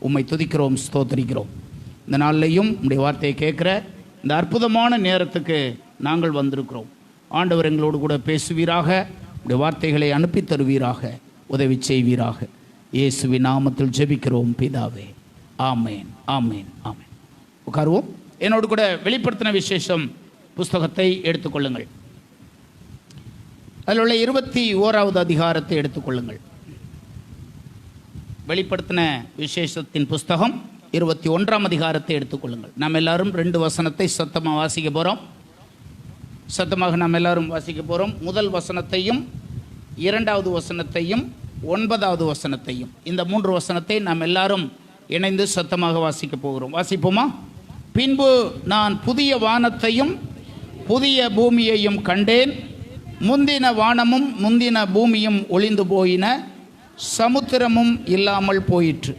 உம்மை துதிக்கிறோம், ஸ்தோத்திரிக்கிறோம். இந்த நாளிலையும் உம்முடைய வார்த்தையை கேட்குற இந்த அற்புதமான நேரத்துக்கு நாங்கள் வந்திருக்கிறோம். ஆண்டவர் எங்களோடு கூட பேசுவீராக, உடைய வார்த்தைகளை அனுப்பி தருவீராக, உதவி செய்வீராக. இயேசுவின் நாமத்தில் ஜெபிக்கிறோம் பிதாவே, ஆமேன், ஆமேன், ஆமேன். உட்காருவோம். என்னோடு கூட வெளிப்படுத்தின விசேஷம் புஸ்தகத்தை எடுத்துக்கொள்ளுங்கள். அதில் உள்ள 21வது அதிகாரத்தை எடுத்துக்கொள்ளுங்கள். வெளிப்படுத்தின விசேஷத்தின் புஸ்தகம் 21ஆம் அதிகாரத்தை எடுத்துக்கொள்ளுங்கள். நாம் எல்லாரும் 2 வசனத்தை சத்தமாக வாசிக்க போகிறோம். சத்தமாக நாம் எல்லாரும் வாசிக்க போகிறோம். முதல் வசனத்தையும் 2வது வசனத்தையும் 9வது வசனத்தையும், இந்த 3 வசனத்தை நாம் எல்லாரும் இணைந்து சத்தமாக வாசிக்க போகிறோம். வாசிப்போமா? பின்பு நான் புதிய வானத்தையும் புதிய பூமியையும் கண்டேன். முந்தின வானமும் முந்தின பூமியும் ஒளிந்து போயின, சமுத்திரமும் இல்லாமல் போயிற்று.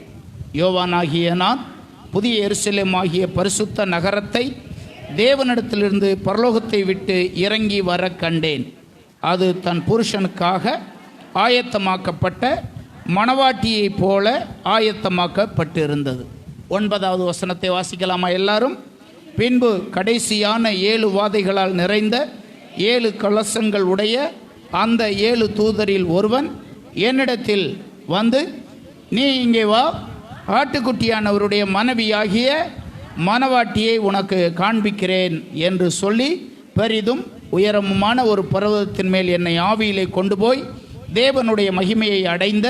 யோவானாகிய நான் புதிய எருசலேம் ஆகிய பரிசுத்த நகரத்தை தேவனிடத்திலிருந்து பரலோகத்தை விட்டு இறங்கி வர கண்டேன். அது தன் புருஷனுக்காக ஆயத்தமாக்கப்பட்ட மணவாட்டியைப் போல ஆயத்தமாக்கப்பட்டிருந்தது. 9வது வசனத்தை வாசிக்கலாமா எல்லாரும்? பின்பு கடைசியான 7 வாதைகளால் நிறைந்த 7 கலசங்கள் உடைய அந்த 7 தூதரில் ஒருவன் என்னிடத்தில் வந்து, நீ இங்கே வா, ஆட்டுக்குட்டியானவருடைய மனைவியாகிய மணவாட்டியை உனக்கு காண்பிக்கிறேன் என்று சொல்லி பெரிதும் உயரமுமான ஒரு பர்வதத்தின் மேல் என்னை ஆவியிலே கொண்டு போய் தேவனுடைய மகிமையை அடைந்த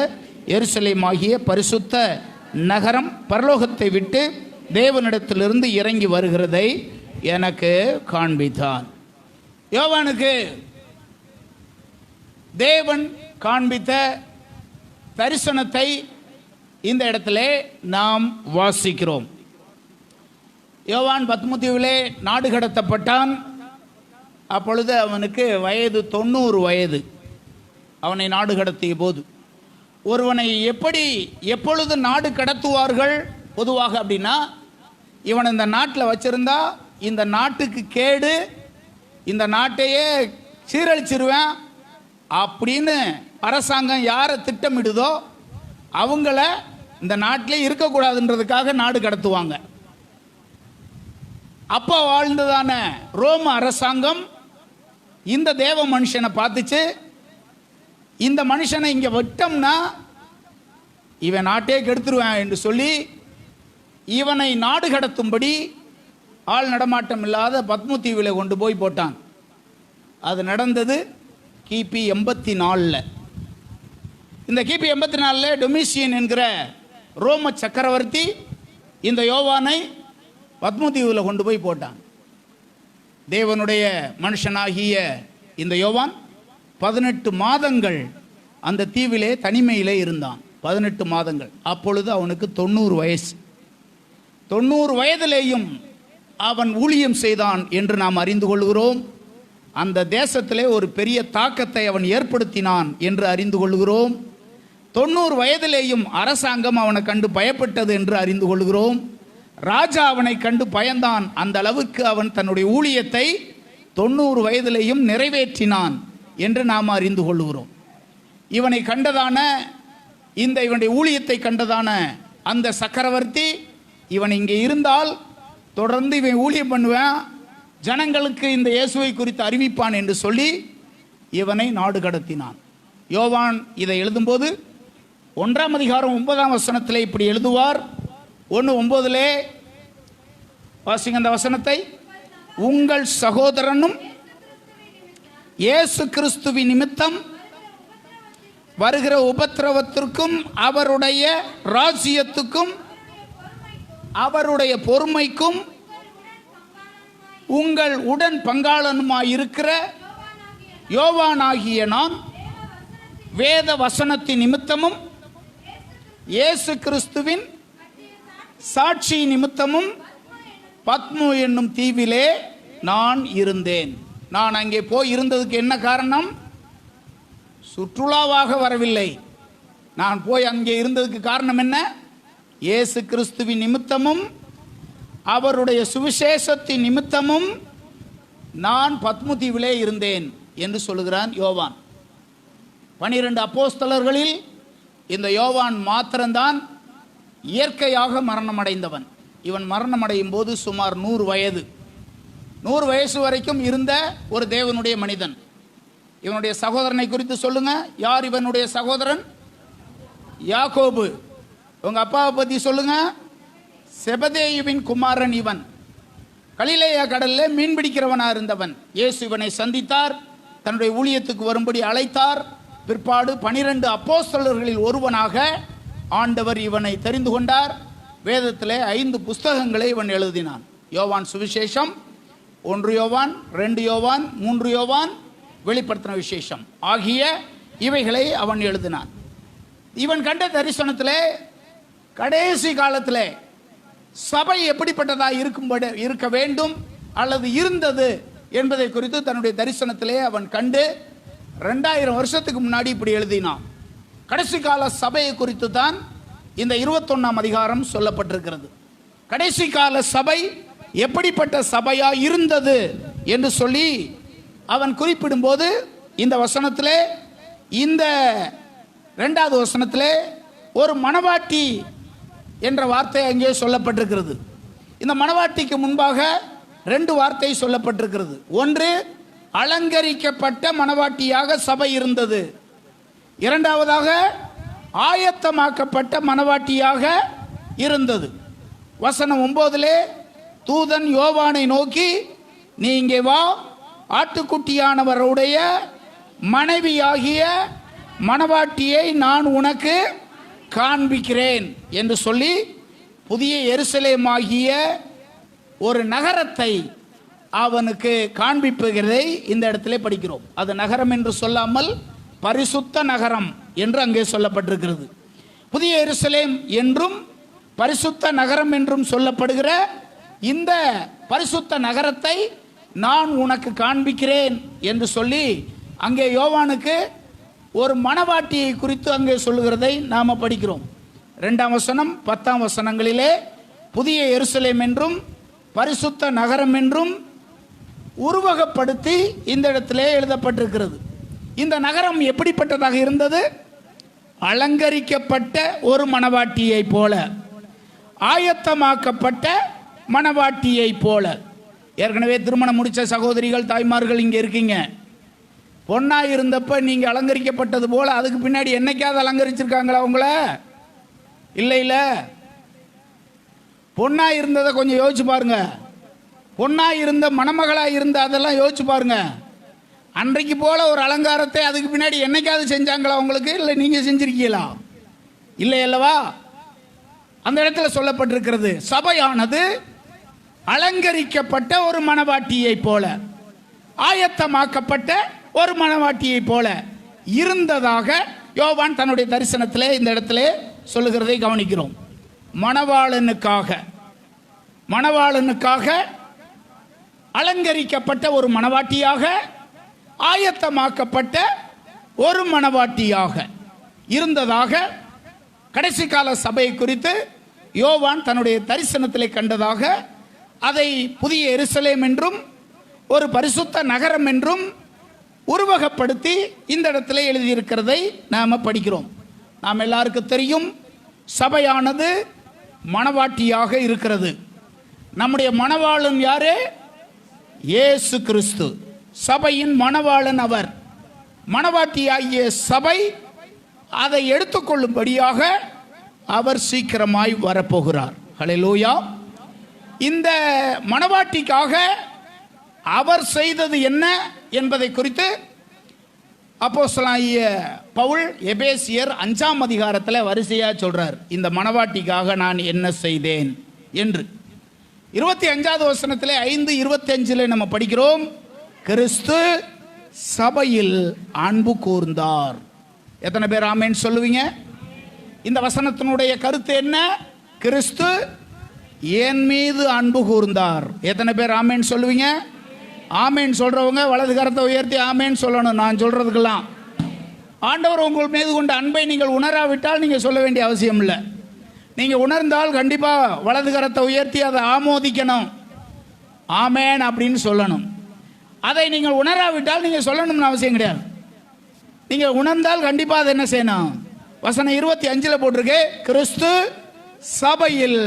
எருசலேம் ஆகிய பரிசுத்த நகரம் பரலோகத்தை விட்டு தேவனிடத்திலிருந்து இறங்கி வருகிறதை எனக்கு காண்பித்தான். யோவானுக்கு தேவன் காண்பித்த தரிசனத்தை இந்த இடத்துல நாம் வாசிக்கிறோம். யோவான் பத்மதீவிலே நாடு கடத்தப்பட்டான். அப்பொழுது அவனுக்கு வயது 90 வயது. அவனை நாடு கடத்திய போது ஒருவனை எப்பொழுது நாடு கடத்துவார்கள் பொதுவாக அப்படின்னா, இவன் இந்த நாட்டில் வச்சிருந்தா இந்த நாட்டுக்கு கேடு, இந்த நாட்டையே சீரழிச்சிருவேன் அப்படின்னு அரசாங்கம் யாரை திட்டமிடுதோ அவங்கள இந்த நாட்டிலே இருக்கக்கூடாதுன்றதுக்காக நாடு கடத்துவாங்க. அப்போ வாழ்ந்ததான ரோம அரசாங்கம் இந்த தேவ மனுஷனை பார்த்துச்சு, இந்த மனுஷனை இங்கே விட்டோம்னா இவன் நாட்டே கெடுத்துருவேன் என்று சொல்லி இவனை நாடு கடத்தும்படி ஆள் நடமாட்டம் இல்லாத பத்மதீவில் கொண்டு போய் போட்டான். அது நடந்தது கிபி 84. இந்த கிபி 84 டொமிசியன் என்கிற ரோம சக்கரவர்த்தி இந்த யோவானை பத்மதீவில் கொண்டு போய் போட்டான். தேவனுடைய மனுஷனாகிய இந்த யோவான் 18 மாதங்கள் அந்த தீவிலே தனிமையிலே இருந்தான். 18 மாதங்கள். அப்பொழுது அவனுக்கு 90 வயசு. 90 வயதிலேயும் அவன் ஊழியம் செய்தான் என்று நாம் அறிந்து கொள்கிறோம். அந்த தேசத்திலே ஒரு பெரிய தாக்கத்தை அவன் ஏற்படுத்தினான் என்று அறிந்து கொள்கிறோம். 90 வயதிலேயும் அரசாங்கம் அவனை கண்டு பயப்பட்டது என்று அறிந்து கொள்கிறோம். ராஜா அவனை கண்டு பயந்தான். அந்த அளவுக்கு அவன் தன்னுடைய ஊழியத்தை 90 வயதிலேயும் நிறைவேற்றினான் என்று நாம் அறிந்து கொள்கிறோம். இவனை கண்டதான இவனுடைய ஊழியத்தை கண்டதான அந்த சக்கரவர்த்தி, இவன் இங்கே இருந்தால் தொடர்ந்து இவன் ஊழியம் பண்ணுவேன், ஜனங்களுக்கு இந்த இயேசுவை குறித்து அறிவிப்பான் என்று சொல்லி இவனை நாடு கடத்தினான். யோவான் இதை எழுதும்போது 1ஆம் அதிகாரம் 9ஆம் வசனத்தில் இப்படி எழுதுவார். 1:9 வாசிங்க அந்த வசனத்தை. உங்கள் சகோதரனும் இயேசு கிறிஸ்துவின் நிமித்தம் வருகிற உபத்திரவத்திற்கும் அவருடைய ராஜ்யத்துக்கும் அவருடைய பொறுமைக்கும் உங்கள் உடன் பங்காளனுமாயிருக்கிற யோவானாகிய நான் வேத வசனத்தின் நிமித்தமும் இயேசு கிறிஸ்துவின் சாட்சி நிமித்தமும் பத்மு என்னும் தீவிலே நான் இருந்தேன். நான் அங்கே போய் இருந்ததுக்கு என்ன காரணம்? சுற்றுலாவாக வரவில்லை. நான் போய் அங்கே இருந்ததுக்கு காரணம் என்ன? இயேசு கிறிஸ்துவின் நிமித்தமும் அவருடைய சுவிசேஷத்தின் நிமித்தமும் நான் பத்மு தீவிலே இருந்தேன் என்று சொல்லுகிறான் யோவான். 12 அப்போஸ்தலர்களில் இந்த யோவான் மாத்திரம்தான் இயற்கையாக மரணம் அடைந்தவன். இவன் மரணம் அடையும் போது சுமார் 100 வயது. 100 வயசு வரைக்கும் இருந்த ஒரு தேவனுடைய மனிதன். இவனுடைய சகோதரனை குறித்து சொல்லுங்க. யார் இவனுடைய சகோதரன்? யாக்கோபு. உங்க அப்பாவை பத்தி சொல்லுங்க. செபதேயுவின் குமாரன் இவன். கலிலேயா கடலில் மீன் பிடிக்கிறவனா இருந்தவன். இயேசு இவனை சந்தித்தார், தன்னுடைய ஊழியத்துக்கு வரும்படி அழைத்தார். பிற்பாடு 12 அப்போஸ்தலர்களில் ஒருவனாக ஆண்டவர் இவனை தெரிந்து கொண்டார். வேதத்திலே 5 புஸ்தகங்களை இவன் எழுதினான். யோவான் சுவிசேஷம், 1 யோவான், 2 யோவான், 3 யோவான், வெளிப்படுத்தின விசேஷம் ஆகிய இவைகளை அவன் எழுதினான். இவன் கண்ட தரிசனத்திலே கடைசி காலத்திலே சபை எப்படிப்பட்டதாக இருக்க வேண்டும் அல்லது இருந்தது என்பதை குறித்து தன்னுடைய தரிசனத்திலே அவன் கண்டு 2000 வருஷத்துக்கு முன்னாடி இப்படி எழுதினான். கடைசி கால சபையை குறித்து தான் இந்த 21ஆம் அதிகாரம் சொல்லப்பட்டிருக்கிறது. கடைசி கால சபை எப்படிப்பட்ட சபையா இருந்தது என்று சொல்லி அவன் குறிப்பிடும்போது இந்த வசனத்திலே, இந்த 2வது வசனத்திலே ஒரு மணவாட்டி என்ற வார்த்தை அங்கே சொல்லப்பட்டிருக்கிறது. இந்த மணவாட்டிக்கு முன்பாக 2 வார்த்தை சொல்லப்பட்டிருக்கிறது. ஒன்று, அலங்கரிக்கப்பட்ட மணவாட்டியாக சபை இருந்தது. இரண்டாவதாக ஆயத்தமாக்கப்பட்ட மணவாட்டியாக இருந்தது. வசனம் 9 தூதன் யோவானை நோக்கி, நீ இங்கே வா, ஆட்டுக்குட்டியானவருடைய மனைவியாகிய மணவாட்டியை நான் உனக்கு காண்பிக்கிறேன் என்று சொல்லி புதிய எருசலேமாகிய ஒரு நகரத்தை அவனுக்கு காண்பிப்புகிறதை இந்த இடத்திலே படிக்கிறோம். அது நகரம் என்று சொல்லாமல் பரிசுத்த நகரம் என்று அங்கே சொல்லப்பட்டிருக்கிறது. புதிய எருசலேம் என்றும் பரிசுத்த நகரம் என்றும் சொல்லப்படுகிற இந்த பரிசுத்த நகரத்தை நான் உனக்கு காண்பிக்கிறேன் என்று சொல்லி அங்கே யோவானுக்கு ஒரு மணவாட்டியை குறித்து அங்கே சொல்லுகிறதை நாம் படிக்கிறோம். 2ஆம் வசனம் 10ஆம் வசனங்களிலே புதிய எருசலேம் என்றும் பரிசுத்த நகரம் என்றும் உருவகப்படுத்தி இந்த இடத்திலே எழுதப்பட்டிருக்கிறது. இந்த நகரம் எப்படிப்பட்டதாக இருந்தது? அலங்கரிக்கப்பட்ட ஒரு மணவாட்டியை போல, ஆயத்தமாக்கப்பட்ட மணவாட்டியை போல. ஏற்கனவே திருமணம் முடித்த சகோதரிகள், தாய்மார்கள் இங்கே இருக்கீங்க. பொண்ணா இருந்தப்ப நீங்க அலங்கரிக்கப்பட்டது போல அதுக்கு பின்னாடி என்னைக்காவது அலங்கரிச்சிருக்காங்களா உங்கள? இல்லை. பொண்ணா இருந்ததை கொஞ்சம் யோசிச்சு பாருங்க. பொண்ணா இருந்த மணமகளா இருந்த அதெல்லாம் யோசிச்சு பாருங்க. அன்றைக்கு போல ஒரு அலங்காரத்தை அதுக்கு பின்னாடி என்னைக்காவது செஞ்சாங்களா உங்களுக்கு? இல்லை நீங்க செஞ்சிருக்கீங்களா? இல்லை அல்லவா? அந்த இடத்துல சொல்லப்பட்டிருக்கிறது, சபையானது அலங்கரிக்கப்பட்ட ஒரு மணவாட்டியை போல, ஆயத்தமாக்கப்பட்ட ஒரு மணவாட்டியை போல இருந்ததாக யோவான் தன்னுடைய தரிசனத்திலே இந்த இடத்துல சொல்லுகிறதை கவனிக்கிறோம். மணவாளனுக்காக அலங்கரிக்கப்பட்ட ஒரு மணவாட்டியாக, ஆயத்தமாக்கப்பட்ட ஒரு மணவாட்டியாக இருந்ததாக கடைசி கால சபையை குறித்து யோவான் தன்னுடைய தரிசனத்திலே கண்டதாக, அதை புதிய எருசலேம் என்றும் ஒரு பரிசுத்த நகரம் என்றும் உருவகப்படுத்தி இந்த இடத்துல எழுதியிருக்கிறதை நாம் படிக்கிறோம். நாம் எல்லாருக்கும் தெரியும், சபையானது மணவாட்டியாக இருக்கிறது. நம்முடைய மணவாளன் யாரு? இயேசு கிறிஸ்து. சபையின் மணவாளன் அவர். மணவாட்டியாகிய சபை அதை எடுத்துக்கொள்ளும்படியாக அவர் சீக்கிரமாய் வரப்போகிறார். ஹல்லேலூயா. இந்த மணவாட்டிக்காக அவர் செய்தது என்ன என்பதை குறித்து அப்போஸ்தலனாகிய பவுல் எபேசியர் 5ஆம் அதிகாரத்தில் வரிசையா சொல்றார். இந்த மணவாட்டிக்காக நான் என்ன செய்தேன் என்று 25வது வசனத்தில் 5:25 நம்ம படிக்கிறோம், கிறிஸ்து சபையில் அன்பு கூர்ந்தார். எத்தனை பேர் ஆமேன் சொல்லுவீங்க? இந்த வசனத்தினுடைய கருத்து என்ன? கிறிஸ்து என் மீது அன்பு கூர்ந்தார். எத்தனை பேர் ஆமேன் சொல்லுவீங்க? ஆமேன் சொல்றவங்க வலது கரத்தை உயர்த்தி ஆமேன் சொல்லணும். நான் சொல்றதுக்கெல்லாம் ஆண்டவர் உங்கள் மீது கொண்ட அன்பை நீங்கள் உணராவிட்டால் நீங்கள் சொல்ல வேண்டிய அவசியம் இல்லை. நீங்கள் உணர்ந்தால் கண்டிப்பாக வலது கரத்தை உயர்த்தி அதை ஆமோதிக்கணும், ஆமேன் அப்படின்னு சொல்லணும். அதை நீங்கள் உணராவிட்டால் நீங்கள் சொல்லணும்னு அவசியம் கிடையாது. நீங்கள் உணர்ந்தால் கண்டிப்பாக அதை என்ன செய்யணும்? வசனம் 25 போட்டிருக்கு, கிறிஸ்து சபையில்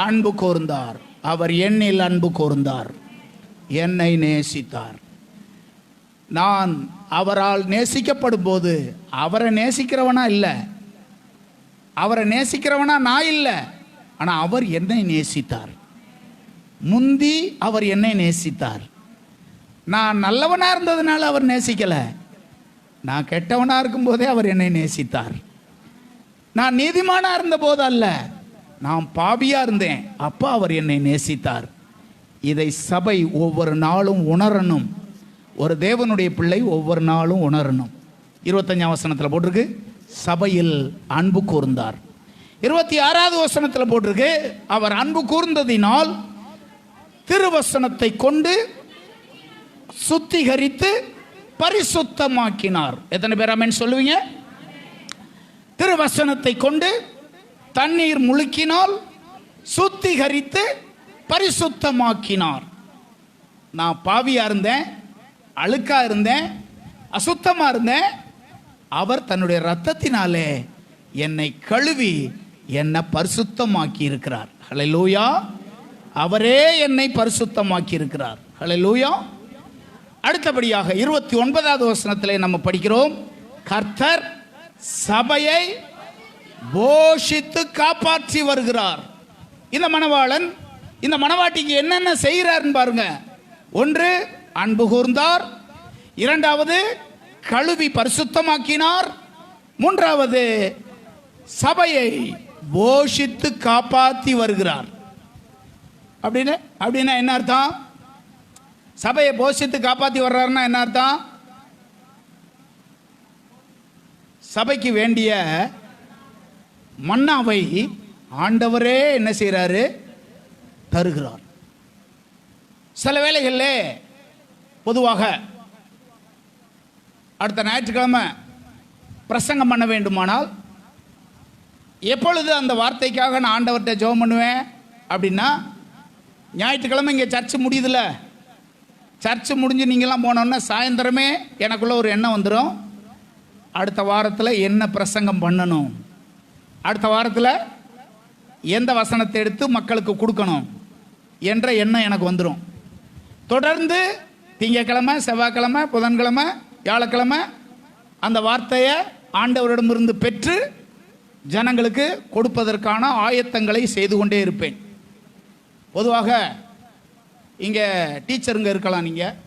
அன்பு கூர்ந்தார். அவர் என்னில் அன்பு கூர்ந்தார், என்னை நேசித்தார். நான் அவரால் நேசிக்கப்படும் போது அவரை நேசிக்கிறவனா இல்லை, அவரை நேசிக்கிறவனா நான் இல்லை, ஆனால் அவர் என்னை நேசித்தார். முந்தி அவர் என்னை நேசித்தார். நான் நல்லவனாக இருந்ததுனால அவர் நேசிக்கலை, நான் கெட்டவனாக இருக்கும்போதே அவர் என்னை நேசித்தார். நான் நீதிமானாக இருந்த போது அல்ல, நான் பாவியாக இருந்தேன், அப்போ அவர் என்னை நேசித்தார். இதை சபை ஒவ்வொரு நாளும் உணரணும். ஒரு தேவனுடைய பிள்ளை ஒவ்வொரு நாளும் உணரணும். 25ஆம் வசனத்தில் போட்டிருக்கு, சபையில் அன்பு கூர்ந்தார். 26வது வசனத்தில் போட்டிருக்கு, அவர் அன்பு கூர்ந்ததினால் திருவசனத்தை கொண்டு சுத்திகரித்து பரிசுத்தமாக்கினார். எத்தனை பேர் ஆமென் சொல்லுவீங்க? திருவசனத்தை கொண்டு தண்ணீர் முழுக்கினால் சுத்திகரித்து பரிசுத்தமாக்கினார். நான் பாவியா இருந்தேன், அழுக்கா இருந்தேன், அசுத்தமா இருந்தேன். அவர் தன்னுடைய இரத்தத்தினாலே என்னை கழுவி என்னை பரிசுத்தமாக்கி இருக்கிறார். ஹல்லேலூயா. அவரே என்னை பரிசுத்தமாக்கி இருக்கிறார். ஹல்லேலூயா. அடுத்தபடியாக 29வது வசனத்திலே நம்ம படிக்கிறோம், கர்த்தர் சபையை போஷித்து காப்பாற்றி வருகிறார். இந்த மணவாளன் இந்த மணவாட்டிக்கு என்னென்ன செய்கிறார்னு பாருங்க. ஒன்று, அன்பு கூர்ந்தார். இரண்டாவது, கழுவி பரிசுத்தமாக்கினார். மூன்றாவது, சபையை போஷித்து காப்பாற்றி வருகிறார். அப்படின்னா என்ன அர்த்தம்? சபையை போஷித்து காப்பாற்றி வர்றாருன்னா என்ன அர்த்தம்? சபைக்கு வேண்டிய மன்னாவை ஆண்டவரே என்ன செய்கிறாரு? தருகிறார். சில வேளைகளில் பொதுவாக அடுத்த ஞாயிற்றுக்கிழமை பிரசங்கம் பண்ண வேண்டுமானால் எப்பொழுது அந்த வார்த்தைக்காக நான் ஆண்டவர்கிட்ட ஜெபம் பண்ணுவேன் அப்படின்னா, ஞாயிற்றுக்கிழமை இங்கே சர்ச்சு முடியுதுல்ல, சர்ச்சு முடிஞ்சு நீங்களாம் போனோன்னா சாயந்தரமே எனக்குள்ள ஒரு எண்ணம் வந்துடும், அடுத்த வாரத்தில் என்ன பிரசங்கம் பண்ணணும், அடுத்த வாரத்தில் எந்த வசனத்தை எடுத்து மக்களுக்கு கொடுக்கணும் என்ற எண்ணம் எனக்கு வந்துடும். தொடர்ந்து திங்கக்கிழமை, செவ்வாய்க்கிழமை, புதன்கிழமை, வியாழக்கிழமை அந்த வார்த்தையை ஆண்டவரிடமிருந்து பெற்று ஜனங்களுக்கு கொடுப்பதற்கான ஆயத்தங்களை செய்து கொண்டே இருப்பேன். பொதுவாக இங்கே டீச்சருங்க இருக்கலாம், நீங்கள்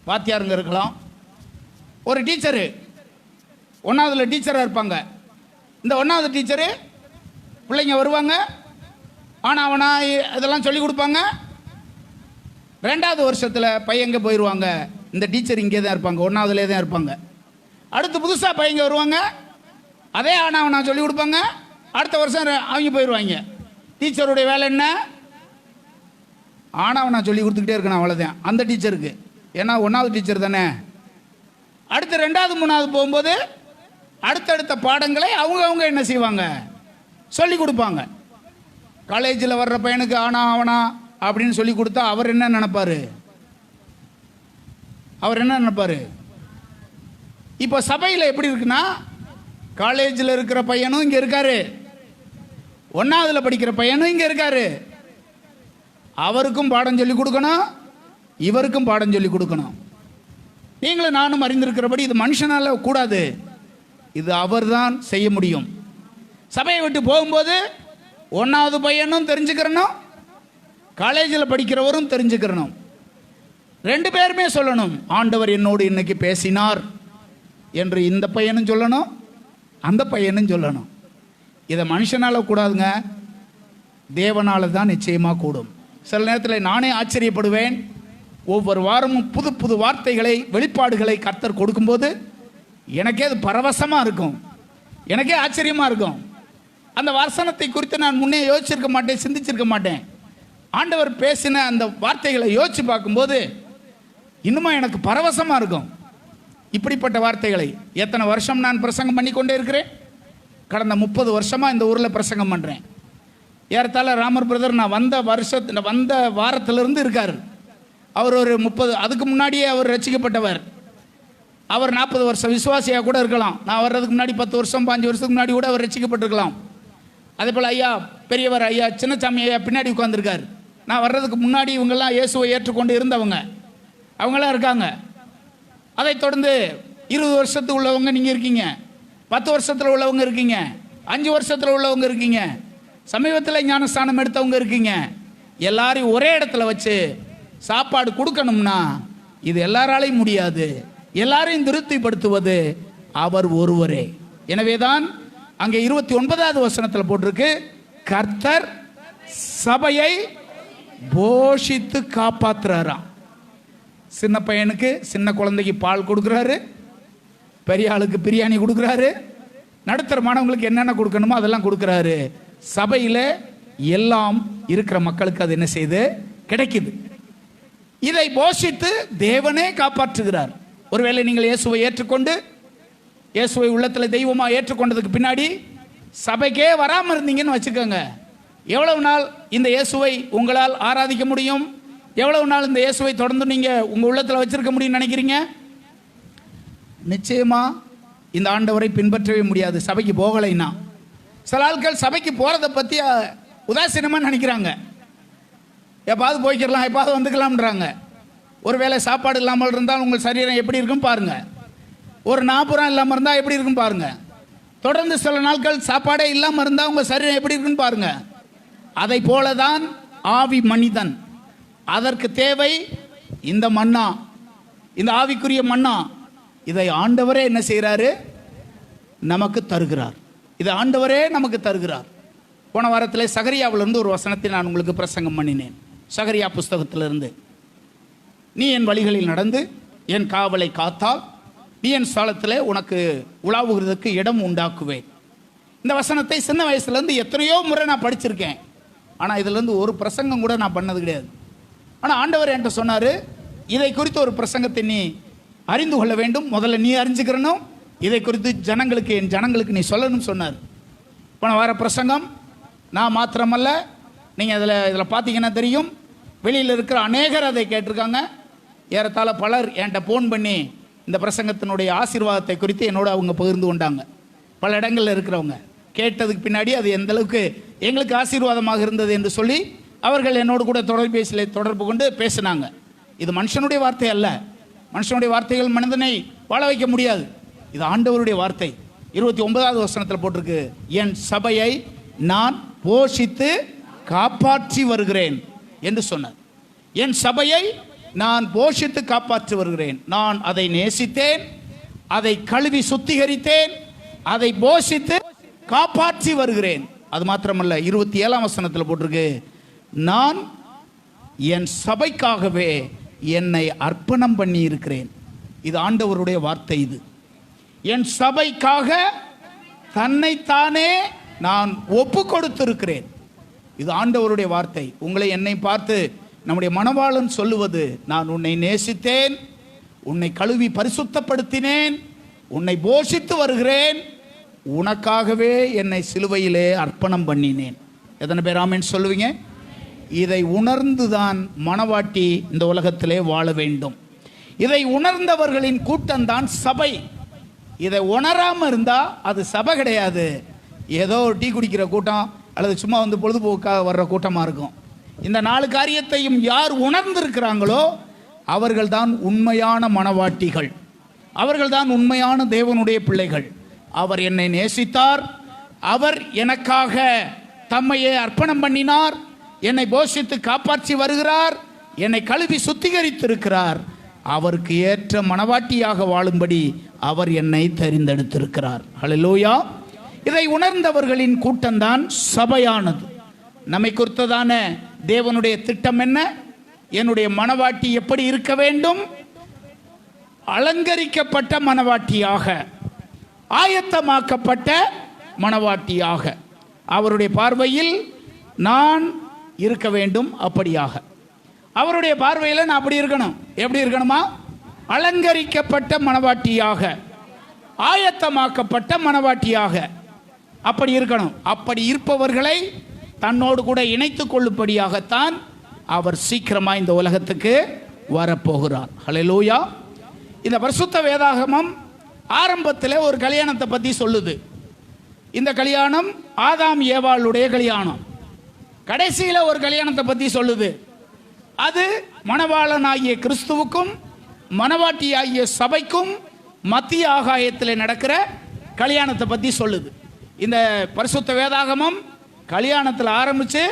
வாத்தியாருங்க இருக்கலாம். ஒரு டீச்சரு 1ஆவதுல டீச்சராக இருப்பாங்க. இந்த 1ஆவது டீச்சரு பிள்ளைங்க வருவாங்க, ஆனா இதெல்லாம் சொல்லி கொடுப்பாங்க. 2வது வருஷத்தில் பையங்க போயிடுவாங்க, இந்த டீச்சர் இங்கே தான் இருப்பாங்க, 1ஆவதுலே தான் இருப்பாங்க. அடுத்து புதுசாக பையங்க வருவாங்க, அதே ஆனா சொல்லி கொடுப்பாங்க, அடுத்த வருஷம் அவங்க போயிடுவாங்க. டீச்சருடைய வேலை என்ன? ஆனா சொல்லி கொடுத்துக்கிட்டே இருக்கணும், அவ்வளோதான் அந்த டீச்சருக்கு. ஏன்னா 1ஆவது டீச்சர் தானே. அடுத்து 2வது 3வது போகும்போது அடுத்தடுத்த பாடங்களை அவங்க என்ன செய்வாங்க? சொல்லி கொடுப்பாங்க. காலேஜில் வர்ற பையனுக்கு ஆவணா அப்படின்னு சொல்லி கொடுத்தா அவர் என்ன நினைப்பாரு? இப்போ சபையில் எப்படி இருக்குன்னா, காலேஜில் இருக்கிற பையனும் இங்கே இருக்காரு, 1ஆவதுல படிக்கிற பையனும் இங்கே இருக்காரு. அவருக்கும் பாடம் சொல்லி கொடுக்கணும், இவருக்கும் பாடம் சொல்லி கொடுக்கணும். நீங்களும் நானும் அறிந்திருக்கிறபடி இது மனுஷனால கூடாது, இது அவர்தான் செய்ய முடியும். சபையை விட்டு போகும்போது 1ஆவது பையனும் தெரிஞ்சுக்கிறணும், காலேஜில் படிக்கிறவரும் தெரிஞ்சுக்கிறணும். 2 பேருமே சொல்லணும், ஆண்டவர் என்னோடு இன்னைக்கு பேசினார் என்று இந்த பையனும் சொல்லணும், அந்த பையனும் சொல்லணும். இதை மனுஷனால கூடாதுங்க, தேவனால தான் நிச்சயமாக கூடும். சில நேரத்தில் நானே ஆச்சரியப்படுவேன். ஒவ்வொரு வாரமும் புது புது வார்த்தைகளை, வெளிப்பாடுகளை கர்த்தர் கொடுக்கும்போது எனக்கே அது பரவசமாக இருக்கும், எனக்கே ஆச்சரியமாக இருக்கும். அந்த வசனத்தை குறித்து நான் முன்னே யோசிச்சிருக்க மாட்டேன், சிந்திச்சிருக்க மாட்டேன். ஆண்டவர் பேசின அந்த வார்த்தைகளை யோசித்து பார்க்கும்போது இன்னுமா எனக்கு பரவசமாக இருக்கும். இப்படிப்பட்ட வார்த்தைகளை எத்தனை வருஷம் நான் பிரசங்கம் பண்ணி கொண்டே இருக்கிறேன். கடந்த 30 வருஷமாக இந்த ஊரில் பிரசங்கம் பண்ணுறேன். ஏறத்தாழ ராமர் பிரதர் நான் வந்த வாரத்திலிருந்து இருக்கார். அவர் ஒரு 30, அதுக்கு முன்னாடியே அவர் ரட்சிக்கப்பட்டவர். அவர் 40 வருஷம் விசுவாசியாக கூட இருக்கலாம். நான் வர்றதுக்கு முன்னாடி 10 வருஷம் 5 வருஷத்துக்கு முன்னாடி கூட அவர் ரட்சிக்கப்பட்டிருக்கலாம். அதே போல் ஐயா பெரியவர் ஐயா சின்னசாமி ஐயா பின்னாடி உட்கார்ந்துருக்கார். நான் வர்றதுக்கு முன்னாடி இவங்கெல்லாம் இயேசுவை ஏற்றுக்கொண்டு இருந்தவங்க, அவங்களாம் இருக்காங்க. அதை தொடர்ந்து 20 வருஷத்துக்கு உள்ளவங்க நீங்கள் இருக்கீங்க, 10 வருஷத்தில் உள்ளவங்க இருக்கீங்க, 5 வருஷத்தில் உள்ளவங்க இருக்கீங்க, சமீபத்தில் ஞானஸ்தானம் எடுத்தவங்க இருக்கீங்க. எல்லாரையும் ஒரே இடத்துல வச்சு சாப்பாடு கொடுக்கணும்னா இது எல்லாராலையும் முடியாது. எல்லாரையும் திருப்திப்படுத்துவது அவர் ஒருவரே. எனவே தான் அங்கே 29வது வசனத்தில் போட்டிருக்கு, கர்த்தர் சபையை போஷித்து காப்பாற்றுறாராம். சின்ன பையனுக்கு சின்ன குழந்தைக்கு பால் கொடுக்குறாரு, பெரிய ஆளுக்கு பிரியாணி கொடுக்குறாரு, நடுத்தரமானவங்களுக்கு என்னென்ன கொடுக்கணுமோ அதெல்லாம் கொடுக்குறாரு. சபையில் எல்லாம் இருக்கிற மக்களுக்கு அது என்ன செய்து கிடைக்குது. இதை போஷித்து தேவனே காப்பாற்றுகிறார். ஒருவேளை நீங்கள் இயேசுவை ஏற்றுக்கொண்டு இயேசுவை உள்ளத்தில் தெய்வமாக ஏற்றுக்கொண்டதுக்கு பின்னாடி சபைக்கே வராமல் இருந்தீங்கன்னு வச்சுக்கோங்க, எவ்வளவு நாள் இந்த இயேசுவை உங்களால் ஆராதிக்க முடியும்? எவ்வளவு நாள் இந்த இயேசுவை தொடர்ந்து நீங்கள் உங்கள் உள்ளத்தில் வச்சிருக்க முடியும்னு நினைக்கிறீங்க? நிச்சயமா இந்த ஆண்டவரை பின்பற்றவே முடியாது சபைக்கு போகலைன்னா. சில ஆட்கள் சபைக்கு போகிறத பற்றி உதாசீனமாக நினைக்கிறாங்க. எப்பாவது போய்க்கிடலாம், எப்பாவது வந்துக்கலாம்ன்றாங்க. ஒருவேளை சாப்பாடு இல்லாமல் இருந்தால் உங்கள் சரீரம் எப்படி இருக்கும் பாருங்க, ஒரு நாப்புறம் இல்லாமல் இருந்தால் எப்படி இருக்கும் பாருங்க, தொடர்ந்து சில நாட்கள் சாப்பாடே இல்லாமல் இருந்தால் உங்கள் சரீரம் எப்படி இருக்குன்னு பாருங்க. அதை போலதான் ஆவி மனிதன். அதற்கு தேவை இந்த மன்னா, இந்த ஆவிக்குரிய மன்னா. இதை ஆண்டவரே என்ன செய்கிறாரு? நமக்கு தருகிறார். இதை ஆண்டவரே நமக்கு தருகிறார். போன வாரத்தில் சகரியாவிலிருந்து ஒரு வசனத்தை நான் உங்களுக்கு பிரசங்கம் பண்ணினேன். சகரியா புஸ்தகத்திலிருந்து, நீ என் வழிகளில் நடந்து என் காவலை காத்தால் நீ என் ஸ்தலத்தில் உனக்கு உலாவுகிறதுக்கு இடம் உண்டாக்குவேன். இந்த வசனத்தை சின்ன வயசுலேருந்து எத்தனையோ முறை நான் படிச்சிருக்கேன். ஆனால் இதிலேருந்து ஒரு பிரசங்கம் கூட நான் பண்ணது கிடையாது. ஆனால் ஆண்டவர் என்கிட்ட சொன்னார், இதை குறித்து ஒரு பிரசங்கத்தை நீ அறிந்து கொள்ள வேண்டும், முதல்ல நீ அறிஞ்சுக்கிறனும், இதை குறித்து ஜனங்களுக்கு, என் ஜனங்களுக்கு நீ சொல்லணும்னு சொன்னார். போன வார பிரசங்கம் நான் மாத்திரமல்ல, நீங்கள் இதில் பார்த்தீங்கன்னா தெரியும், வெளியில் இருக்கிற அநேகர் அதை கேட்டிருக்காங்க. ஏறத்தாழ பலர் என்கிட்ட ஃபோன் பண்ணி இந்த பிரசங்கத்தினுடைய ஆசீர்வாதத்தை குறித்து என்னோட அவங்க பகிர்ந்து கொண்டாங்க. பல இடங்களில் இருக்கிறவங்க கேட்டதுக்கு பின்னாடி அது எந்த அளவுக்கு எங்களுக்கு ஆசீர்வாதமாக இருந்தது என்று சொல்லி அவர்கள் என்னோடு கூட தொலைபேசியில் தொடர்பு கொண்டு பேசினாங்க. இது மனுஷனுடைய வார்த்தை அல்ல. மனுஷனுடைய வார்த்தைகள் மனிதனை வாழ வைக்க முடியாது. இது ஆண்டவருடைய வார்த்தை. 29வது வசனத்தில் போட்டிருக்கு, என் சபையை நான் போஷித்து காப்பாற்றி வருகிறேன் என்று சொன்னார். என் சபையை நான் போஷித்து காப்பாற்றி வருகிறேன். நான் அதை நேசித்தேன், அதை கழுவி சுத்திகரித்தேன், அதை போஷித்து காப்பாற்றி வருகிறேன். அது மாத்திரமல்ல, 27ஆம் வசனத்தில் போட்டிருக்கு, நான் என் சபைக்காகவே என்னை அர்ப்பணம் பண்ணி இருக்கிறேன். இது ஆண்டவருடைய வார்த்தை. இது என் சபைக்காக தன்னைத்தானே நான் ஒப்பு கொடுத்திருக்கிறேன். இது ஆண்டவருடைய வார்த்தை. உங்களை என்னை பார்த்து நம்முடைய மணவாளன் சொல்லுவது, நான் உன்னை நேசித்தேன், உன்னை கழுவி பரிசுத்தப்படுத்தினேன், உன்னை போஷித்து வருகிறேன், உனக்காகவே என்னை சிலுவையிலே அர்ப்பணம் பண்ணினேன். எத்தனை பேர் ஆமென் சொல்லுவீங்க? இதை உணர்ந்துதான் மணவாட்டி இந்த உலகத்திலே வாழ வேண்டும். இதை உணர்ந்தவர்களின் கூட்டம்தான் சபை. இதை உணராமல் இருந்தால் அது சபை கிடையாது. ஏதோ டீ குடிக்கிற கூட்டம் அல்லது சும்மா வந்து பொழுதுபோக்காக வர்ற கூட்டமாக இருக்கும். இந்த 4 காரியத்தையும் யார் உணர்ந்திருக்கிறாங்களோ அவர்கள்தான் உண்மையான மணவாட்டிகள், அவர்கள்தான் உண்மையான தேவனுடைய பிள்ளைகள். அவர் என்னை நேசித்தார், அவர் எனக்காக தம்மையே அர்ப்பணம் பண்ணினார், என்னை போஷித்து காப்பாற்றி வருகிறார், என்னை கழுவி சுத்திகரித்திருக்கிறார், அவருக்கு ஏற்ற மணவாட்டியாக வாழும்படி அவர் என்னை தெரிந்தெடுத்திருக்கிறார். ஹல்லேலூயா. இதை உணர்ந்தவர்களின் கூட்டம்தான் சபையானது. நம்மை குறித்ததான தேவனுடைய திட்டம் என்ன? என்னுடைய மணவாட்டி எப்படி இருக்க வேண்டும்? அலங்கரிக்கப்பட்ட மணவாட்டியாக, ஆயத்தமாக்கப்பட்ட மணவாட்டியாக, அவருடைய பார்வையில் நான் இருக்க வேண்டும். அப்படியாக அவருடைய பார்வையில் நான் அப்படி இருக்கணும். எப்படி இருக்கணுமா? அலங்கரிக்கப்பட்ட மணவாட்டியாக, ஆயத்தமாக்கப்பட்ட மணவாட்டியாக அப்படி இருக்கணும். அப்படி இருப்பவர்களை தன்னோடு கூட இணைத்து கொள்ளும்படியாகத்தான் அவர் சீக்கிரமாக இந்த உலகத்துக்கு வரப்போகிறார். ஹல்லேலூயா. இந்த பரிசுத்த வேதாகமம் ஆரம்பத்தில் ஒரு கல்யாணத்தை பற்றி சொல்லுது. இந்த கல்யாணம் ஆதாம் ஏவாளுடைய கல்யாணம். கடைசியில் ஒரு கல்யாணத்தை பற்றி சொல்லுது. அது மணவாளனாகிய கிறிஸ்துவுக்கும் மணவாட்டியாகிய சபைக்கும் மத்திய ஆகாயத்தில் நடக்கிற கல்யாணத்தை பற்றி சொல்லுது. இந்த பரிசுத்த வேதாகமம் கல்யாணத்தில் ஆரம்பித்து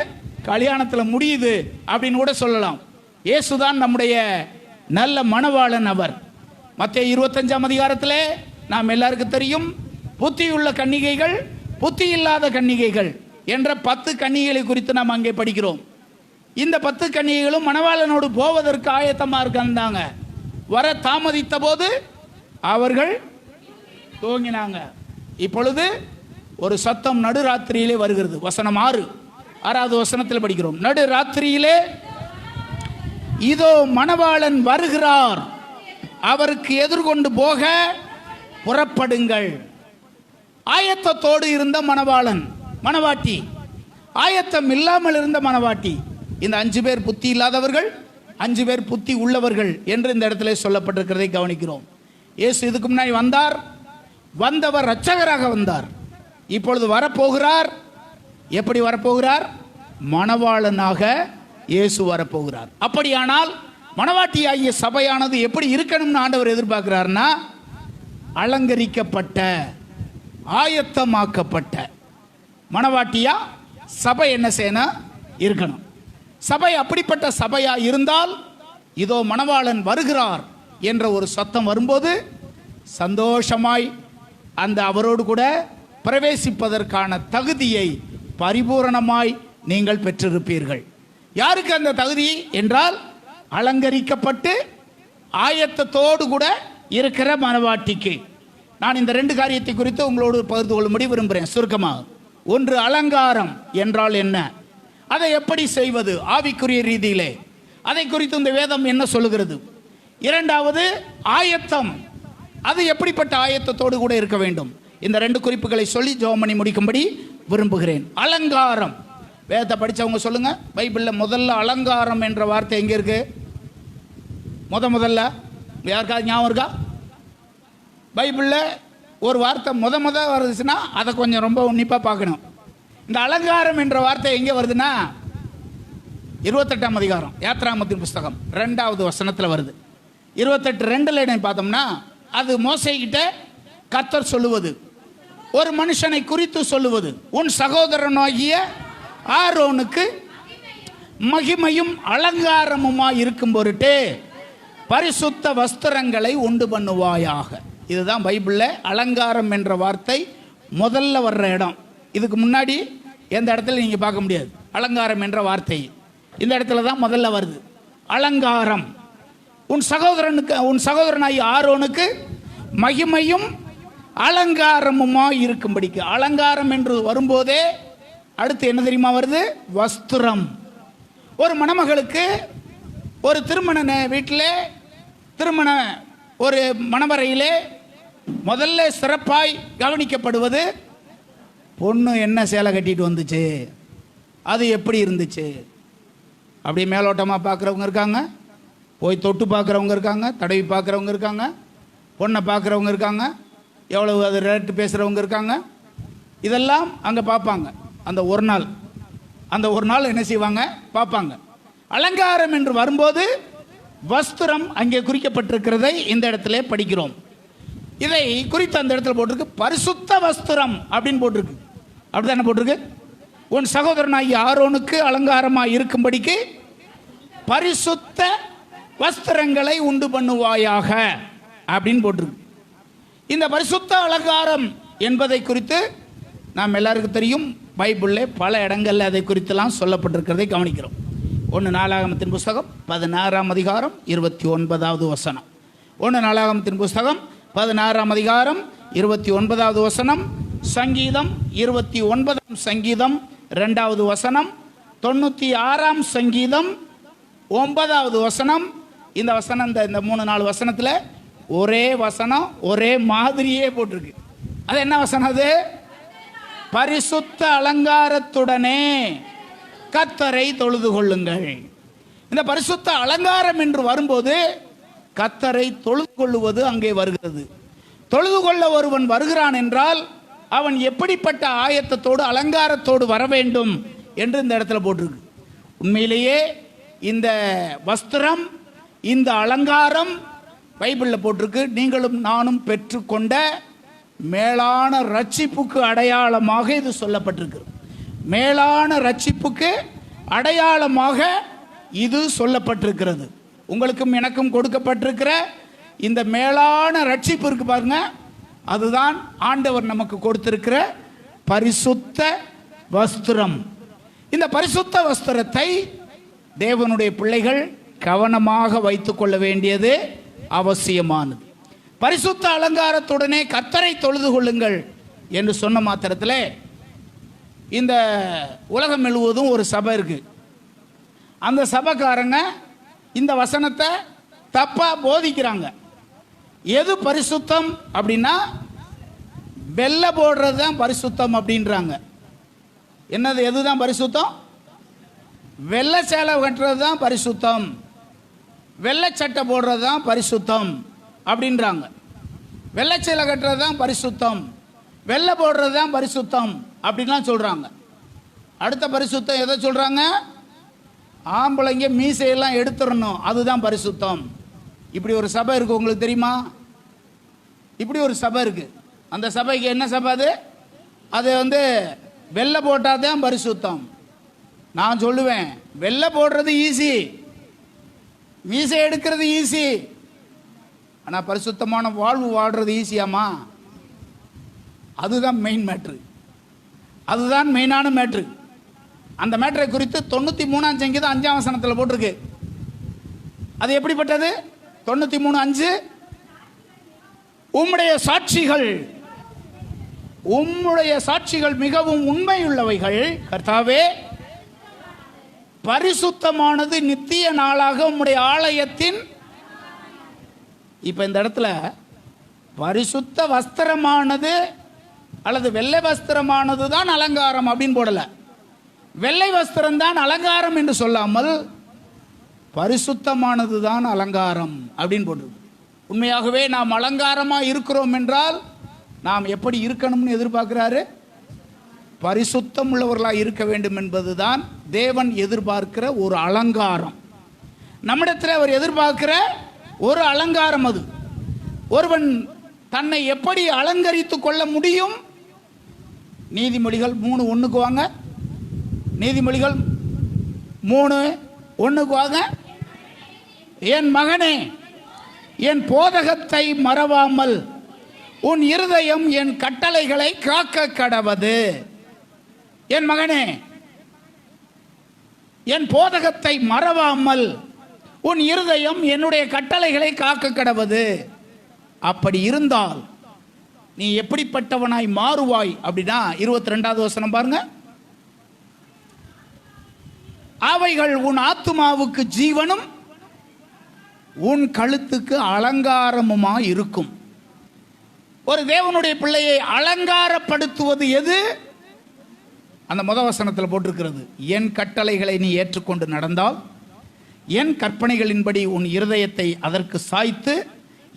கல்யாணத்தில் முடியுது அப்படின்னு கூட சொல்லலாம். இயேசுதான் நம்முடைய நல்ல மணவாளன். அவர் மத்தேயு 25ஆம் அதிகாரத்தில் நாம் எல்லாருக்கும் தெரியும், புத்தியுள்ள கன்னிகைகள், புத்தி இல்லாத கன்னிகைகள் என்ற 10 கன்னிகைகளை குறித்து நாம் அங்கே படிக்கிறோம். இந்த 10 கன்னிகைகளும் மணவாளனோடு போவதற்கு ஆயத்தமாக இருக்காங்க. வர தாமதித்த போது அவர்கள் தூங்கினாங்க. இப்பொழுது ஒரு சத்தம் நடுராத்திரியிலே வருகிறது. வசனம் 6வது வசனத்தில் படிக்கிறோம். நடுராத்திரியிலே இதோ மணவாளன் வருகிறார், அவருக்கு எதிர்கொண்டு போக புறப்படுங்கள். ஆயத்தத்தோடு இருந்த மணவாளன், மணவாட்டி, ஆயத்தம் இல்லாமல் இருந்த மணவாட்டி. இந்த 5 பேர் புத்தி இல்லாதவர்கள், 5 பேர் புத்தி உள்ளவர்கள் என்று இந்த இடத்துல சொல்லப்பட்டிருக்கிறதை கவனிக்கிறோம். இயேசு இதுக்கு முன்னாடி வந்தார். வந்தவர் இரட்சகராக வந்தார். இப்பொழுது வரப்போகிறார். எப்படி வரப்போகிறார்? மணவாளனாக இயேசு வரப்போகிறார். அப்படியானால் மணவாட்டியாகிய சபையானது எப்படி இருக்கணும்னு ஆண்டவர் எதிர்பார்க்கிறார்னா, அலங்கரிக்கப்பட்ட, ஆயத்தமாக்கப்பட்ட மணவாட்டியா சபை என்ன செய்யணும்? இருக்கணும். சபை அப்படிப்பட்ட சபையா இருந்தால், இதோ மணவாளன் வருகிறார் என்ற ஒரு சத்தம் வரும்போது சந்தோஷமாய் அந்த அவரோடு கூட பிரவேசிப்பதற்கான தகுதியை பரிபூரணமாய் நீங்கள் பெற்றிருப்பீர்கள். யாருக்கு அந்த தகுதி என்றால், அலங்கரிக்கப்பட்டு ஆயத்தத்தோடு கூட இருக்கிற மணவாட்டிக்கு. நான் இந்த 2 காரியத்தை குறித்து உங்களோடு பகிர்ந்து கொள்ளும்படி விரும்புகிறேன் சுருக்கமாக. ஒன்று, அலங்காரம் என்றால் என்ன, அதை எப்படி செய்வது ஆவிக்குரிய ரீதியிலே, அதை குறித்து இந்த வேதம் என்ன சொல்லுகிறது. 2வது, ஆயத்தம், அது எப்படிப்பட்ட ஆயத்தத்தோடு கூட இருக்க வேண்டும். இந்த 2 குறிப்புகளை சொல்லி ஜெபம் பண்ணி முடிக்கும்படி விரும்புகிறேன். அலங்காரம், வேதத்தை படித்தவங்க சொல்லுங்க. பைபிளில் முதல்ல அலங்காரம் என்ற வார்த்தை எங்கே இருக்கு? முதல்ல யாருக்காவது ஞாபகம் இருக்கா? பைபிளில் ஒரு வார்த்தை முத வருதுன்னா அதை கொஞ்சம் ரொம்ப உன்னிப்பாக பார்க்கணும். இந்த அலங்காரம் என்ற வார்த்தை எங்கே வருதுன்னா 28ஆம் அதிகாரம் யாத்ராகமத்தின் புஸ்தகம் 2வது வசனத்தில் வருது. 28:2 பார்த்தோம்னா அது மோசேகிட்ட கர்த்தர் சொல்லுவது, ஒரு மனுஷனை குறித்து சொல்லுவது, உன் சகோதரனாகிய ஆரோனுக்கு மகிமையும் அலங்காரமுமாய் இருக்கும் பொருட்டு பரிசுத்த வஸ்திரங்களை உண்டு பண்ணுவாயாக. இதுதான் பைபிளில் அலங்காரம் என்ற வார்த்தை முதல்ல வர்ற இடம். இதுக்கு முன்னாடி எந்த இடத்துல நீங்கள் பார்க்க முடியாது அலங்காரம் என்ற வார்த்தை. இந்த இடத்துல தான் முதல்ல வருது அலங்காரம். உன் சகோதரனாகி ஆரோனுக்கு மகிமையும் அலங்காரமுமாய் இருக்கும்படிக்கு. அலங்காரம் என்று வரும்போதே அடுத்து என்ன தெரியுமா வருது? வஸ்திரம். ஒரு மணமகளுக்கு ஒரு திருமண வீட்டில், திருமண ஒரு மணவரையிலே முதல்ல சிறப்பாய் கவனிக்கப்படுவது, பொண்ணு என்ன சேலை கட்டிட்டு வந்துச்சு, அது எப்படி இருந்துச்சு. அப்படியே மேலோட்டமாக பார்க்குறவங்க இருக்காங்க, போய் தொட்டு பார்க்குறவங்க இருக்காங்க, தடவி பார்க்குறவங்க இருக்காங்க, பொண்ணை பார்க்குறவங்க இருக்காங்க, எவ்வளவு அது ரேட்டு பேசுகிறவங்க இருக்காங்க. இதெல்லாம் அங்கே பார்ப்பாங்க. அந்த ஒரு நாள் என்ன செய்வாங்க? பார்ப்பாங்க. அலங்காரம் என்று வரும்போது வஸ்திரம் அங்கே குறிக்கப்பட்டிருக்கிறதை இந்த இடத்துல படிக்கிறோம். இதை குறித்து அந்த இடத்துல போட்டிருக்கு பரிசுத்த வஸ்திரம் அப்படின்னு போட்டிருக்கு. அப்படிதான் என்ன போட்டிருக்கு? உன் சகோதரனாகி ஆரோனுக்கு அலங்காரமாக இருக்கும்படிக்கு பரிசுத்த வஸ்திரங்களை உண்டு பண்ணுவாயாக அப்படின்னு போட்டிருக்கு. இந்த பரிசுத்த அலங்காரம் என்பதை குறித்து நாம் எல்லாருக்கும் தெரியும். பைபிளில் பல இடங்களில் அதை குறித்தெல்லாம் சொல்லப்பட்டிருக்கிறதை கவனிக்கிறோம். 1 நாளாகமத்தின் புஸ்தகம் 16ஆம் அதிகாரம் 29வது வசனம். 1 நாளாகமத்தின் புஸ்தகம் 16ஆம் அதிகாரம் 29வது வசனம். சங்கீதம் 29ஆம் சங்கீதம் 2வது வசனம். 96ஆம் சங்கீதம் 9வது வசனம். இந்த வசனம் இந்த 3-4 வசனத்தில் ஒரே வசனம், ஒரே மாதிரியே போட்டிருக்கு. அது என்ன வசனம்? அது பரிசுத்த அலங்காரத்துடனே கர்த்தரை தொழுது கொள்ளுங்கள். இந்த பரிசுத்த அலங்காரம் என்று வரும்போது கர்த்தரை தொழுது கொள்ளுவது அங்கே வருகிறது. தொழுது கொள்ள ஒருவன் வருகிறான் என்றால் அவன் எப்படிப்பட்ட ஆயத்தத்தோடு அலங்காரத்தோடு வர வேண்டும் என்று இந்த இடத்துல போட்டிருக்கு. உண்மையிலேயே இந்த வஸ்திரம், இந்த அலங்காரம் பைபிளில் போட்டிருக்கு. நீங்களும் நானும் பெற்றுக்கொண்ட மேலான ரட்சிப்புக்கு அடையாளமாக இது சொல்லப்பட்டிருக்கு. மேலான ரட்சிப்புக்கு அடையாளமாக இது சொல்லப்பட்டிருக்கிறது. உங்களுக்கும் எனக்கும் கொடுக்கப்பட்டிருக்கிற இந்த மேலான ரட்சிப்பு இருக்கு பாருங்க, அதுதான் ஆண்டவர் நமக்கு கொடுத்திருக்கிற பரிசுத்த வஸ்திரம். இந்த பரிசுத்த வஸ்திரத்தை தேவனுடைய பிள்ளைகள் கவனமாக வைத்துக் கொள்ள வேண்டியது அவசியமானது. பரிசுத்த அலங்காரத்துடனே கர்த்தரை தொழுது கொள்ளுங்கள் என்று சொன்ன மாத்திரத்தில் இந்த உலகம் முழுவதும் ஒரு சபை இருக்கு. அந்த சபைக்காரங்க இந்த வசனத்தை தப்பா போதிக்கிறாங்க. எது பரிசுத்தம் அப்படின்னா வெள்ளை போடுறது தான் பரிசுத்தம் அப்படின்றாங்க. என்னது, எதுதான் பரிசுத்தம்? வெள்ளை சேலை கட்டுறது தான் பரிசுத்தம், வெள்ளை சட்டை போடுறது தான் பரிசுத்தம் அப்படின்றாங்க. வெள்ளை சேலை கட்டுறது தான் பரிசுத்தம், வெள்ளை போடுறது தான் பரிசுத்தம் அப்படின்லாம் சொல்றாங்க. அடுத்த பரிசுத்தம் எதை சொல்றாங்க? ஆம்பளைங்க மீசையெல்லாம் எடுத்துடணும், அதுதான் பரிசுத்தம். இப்படி ஒரு சபை இருக்கு, உங்களுக்கு தெரியுமா? இப்படி ஒரு சபை இருக்கு. அந்த சபைக்கு என்ன சபை அது? அது வெள்ளை போட்டாதான் பரிசுத்தம். நான் சொல்லுவேன், வெள்ளை போடுறது ஈஸி, மீசை எடுக்கிறது ஈஸி, ஆனா பரிசுத்தமான வாழ்வு வாழ்றது ஈஸியாமா? அதுதான் மெயின் மேட்ரு, அதுதான் மெயினான மேட்ரு. அந்த மேட்டரை குறித்து 93ஆம் சங்கீதம் 5ஆம் வசனத்தில் போட்டிருக்கு. அது எப்படிப்பட்டது? 93:5, உம்முடைய சாட்சிகள் மிகவும் உண்மையுள்ளவைகள் கர்த்தாவே, பரிசுத்தமானது நித்திய நாளாக உம்முடைய ஆலயத்தின். இப்ப இந்த இடத்துல பரிசுத்த வஸ்திரமானது அல்லது வெள்ளை வஸ்திரமானது தான் அலங்காரம் அப்படின்னு போடல. வெள்ளை வஸ்திரம் தான் அலங்காரம் என்று சொல்லாமல் பரிசுத்தமானது தான் அலங்காரம் அப்படின்னு போட்டிருக்கு. உண்மையாகவே நாம் அலங்காரமா இருக்கிறோம் என்றால் நாம் எப்படி இருக்கணும்னு எதிர்பார்க்கிறாரு? பரிசுத்தம் உள்ளவர்களாக இருக்க வேண்டும் என்பதுதான் தேவன் எதிர்பார்க்கிற ஒரு அலங்காரம். நம்மிடத்தில் அவர் எதிர்பார்க்கிற ஒரு அலங்காரம் அது. ஒருவன் தன்னை எப்படி அலங்கரித்துக் கொள்ள முடியும்? நீதிமொழிகள் 3:1 வாங்க. நீதிமொழிகள் 3:1 வாங்க. என் மகனே, என் போதகத்தை மறவாமல் உன் இருதயம் என் கட்டளைகளை காக்க கடவது. என் மகனே, என் போதகத்தை மறவாமல் உன் இருதயம் என்னுடைய கட்டளைகளை காக்க கடவது. அப்படி இருந்தால் நீ எப்படிப்பட்டவனாய் மாறுவாய் அப்படின்னா 22வது வசனம் பாருங்க. அவைகள் உன் ஆத்துமாவுக்கு ஜீவனும் உன் கழுத்துக்கு அலங்காரமுமா இருக்கும். ஒரு தேவனுடைய பிள்ளையை அலங்காரப்படுத்துவது எது? அந்த முதல் வசனத்தில் போட்டிருக்கிறது, என் கட்டளைகளை நீ ஏற்றுக்கொண்டு நடந்தால், என் கற்பனைகளின்படி உன் இருதயத்தை அதற்கு சாய்த்து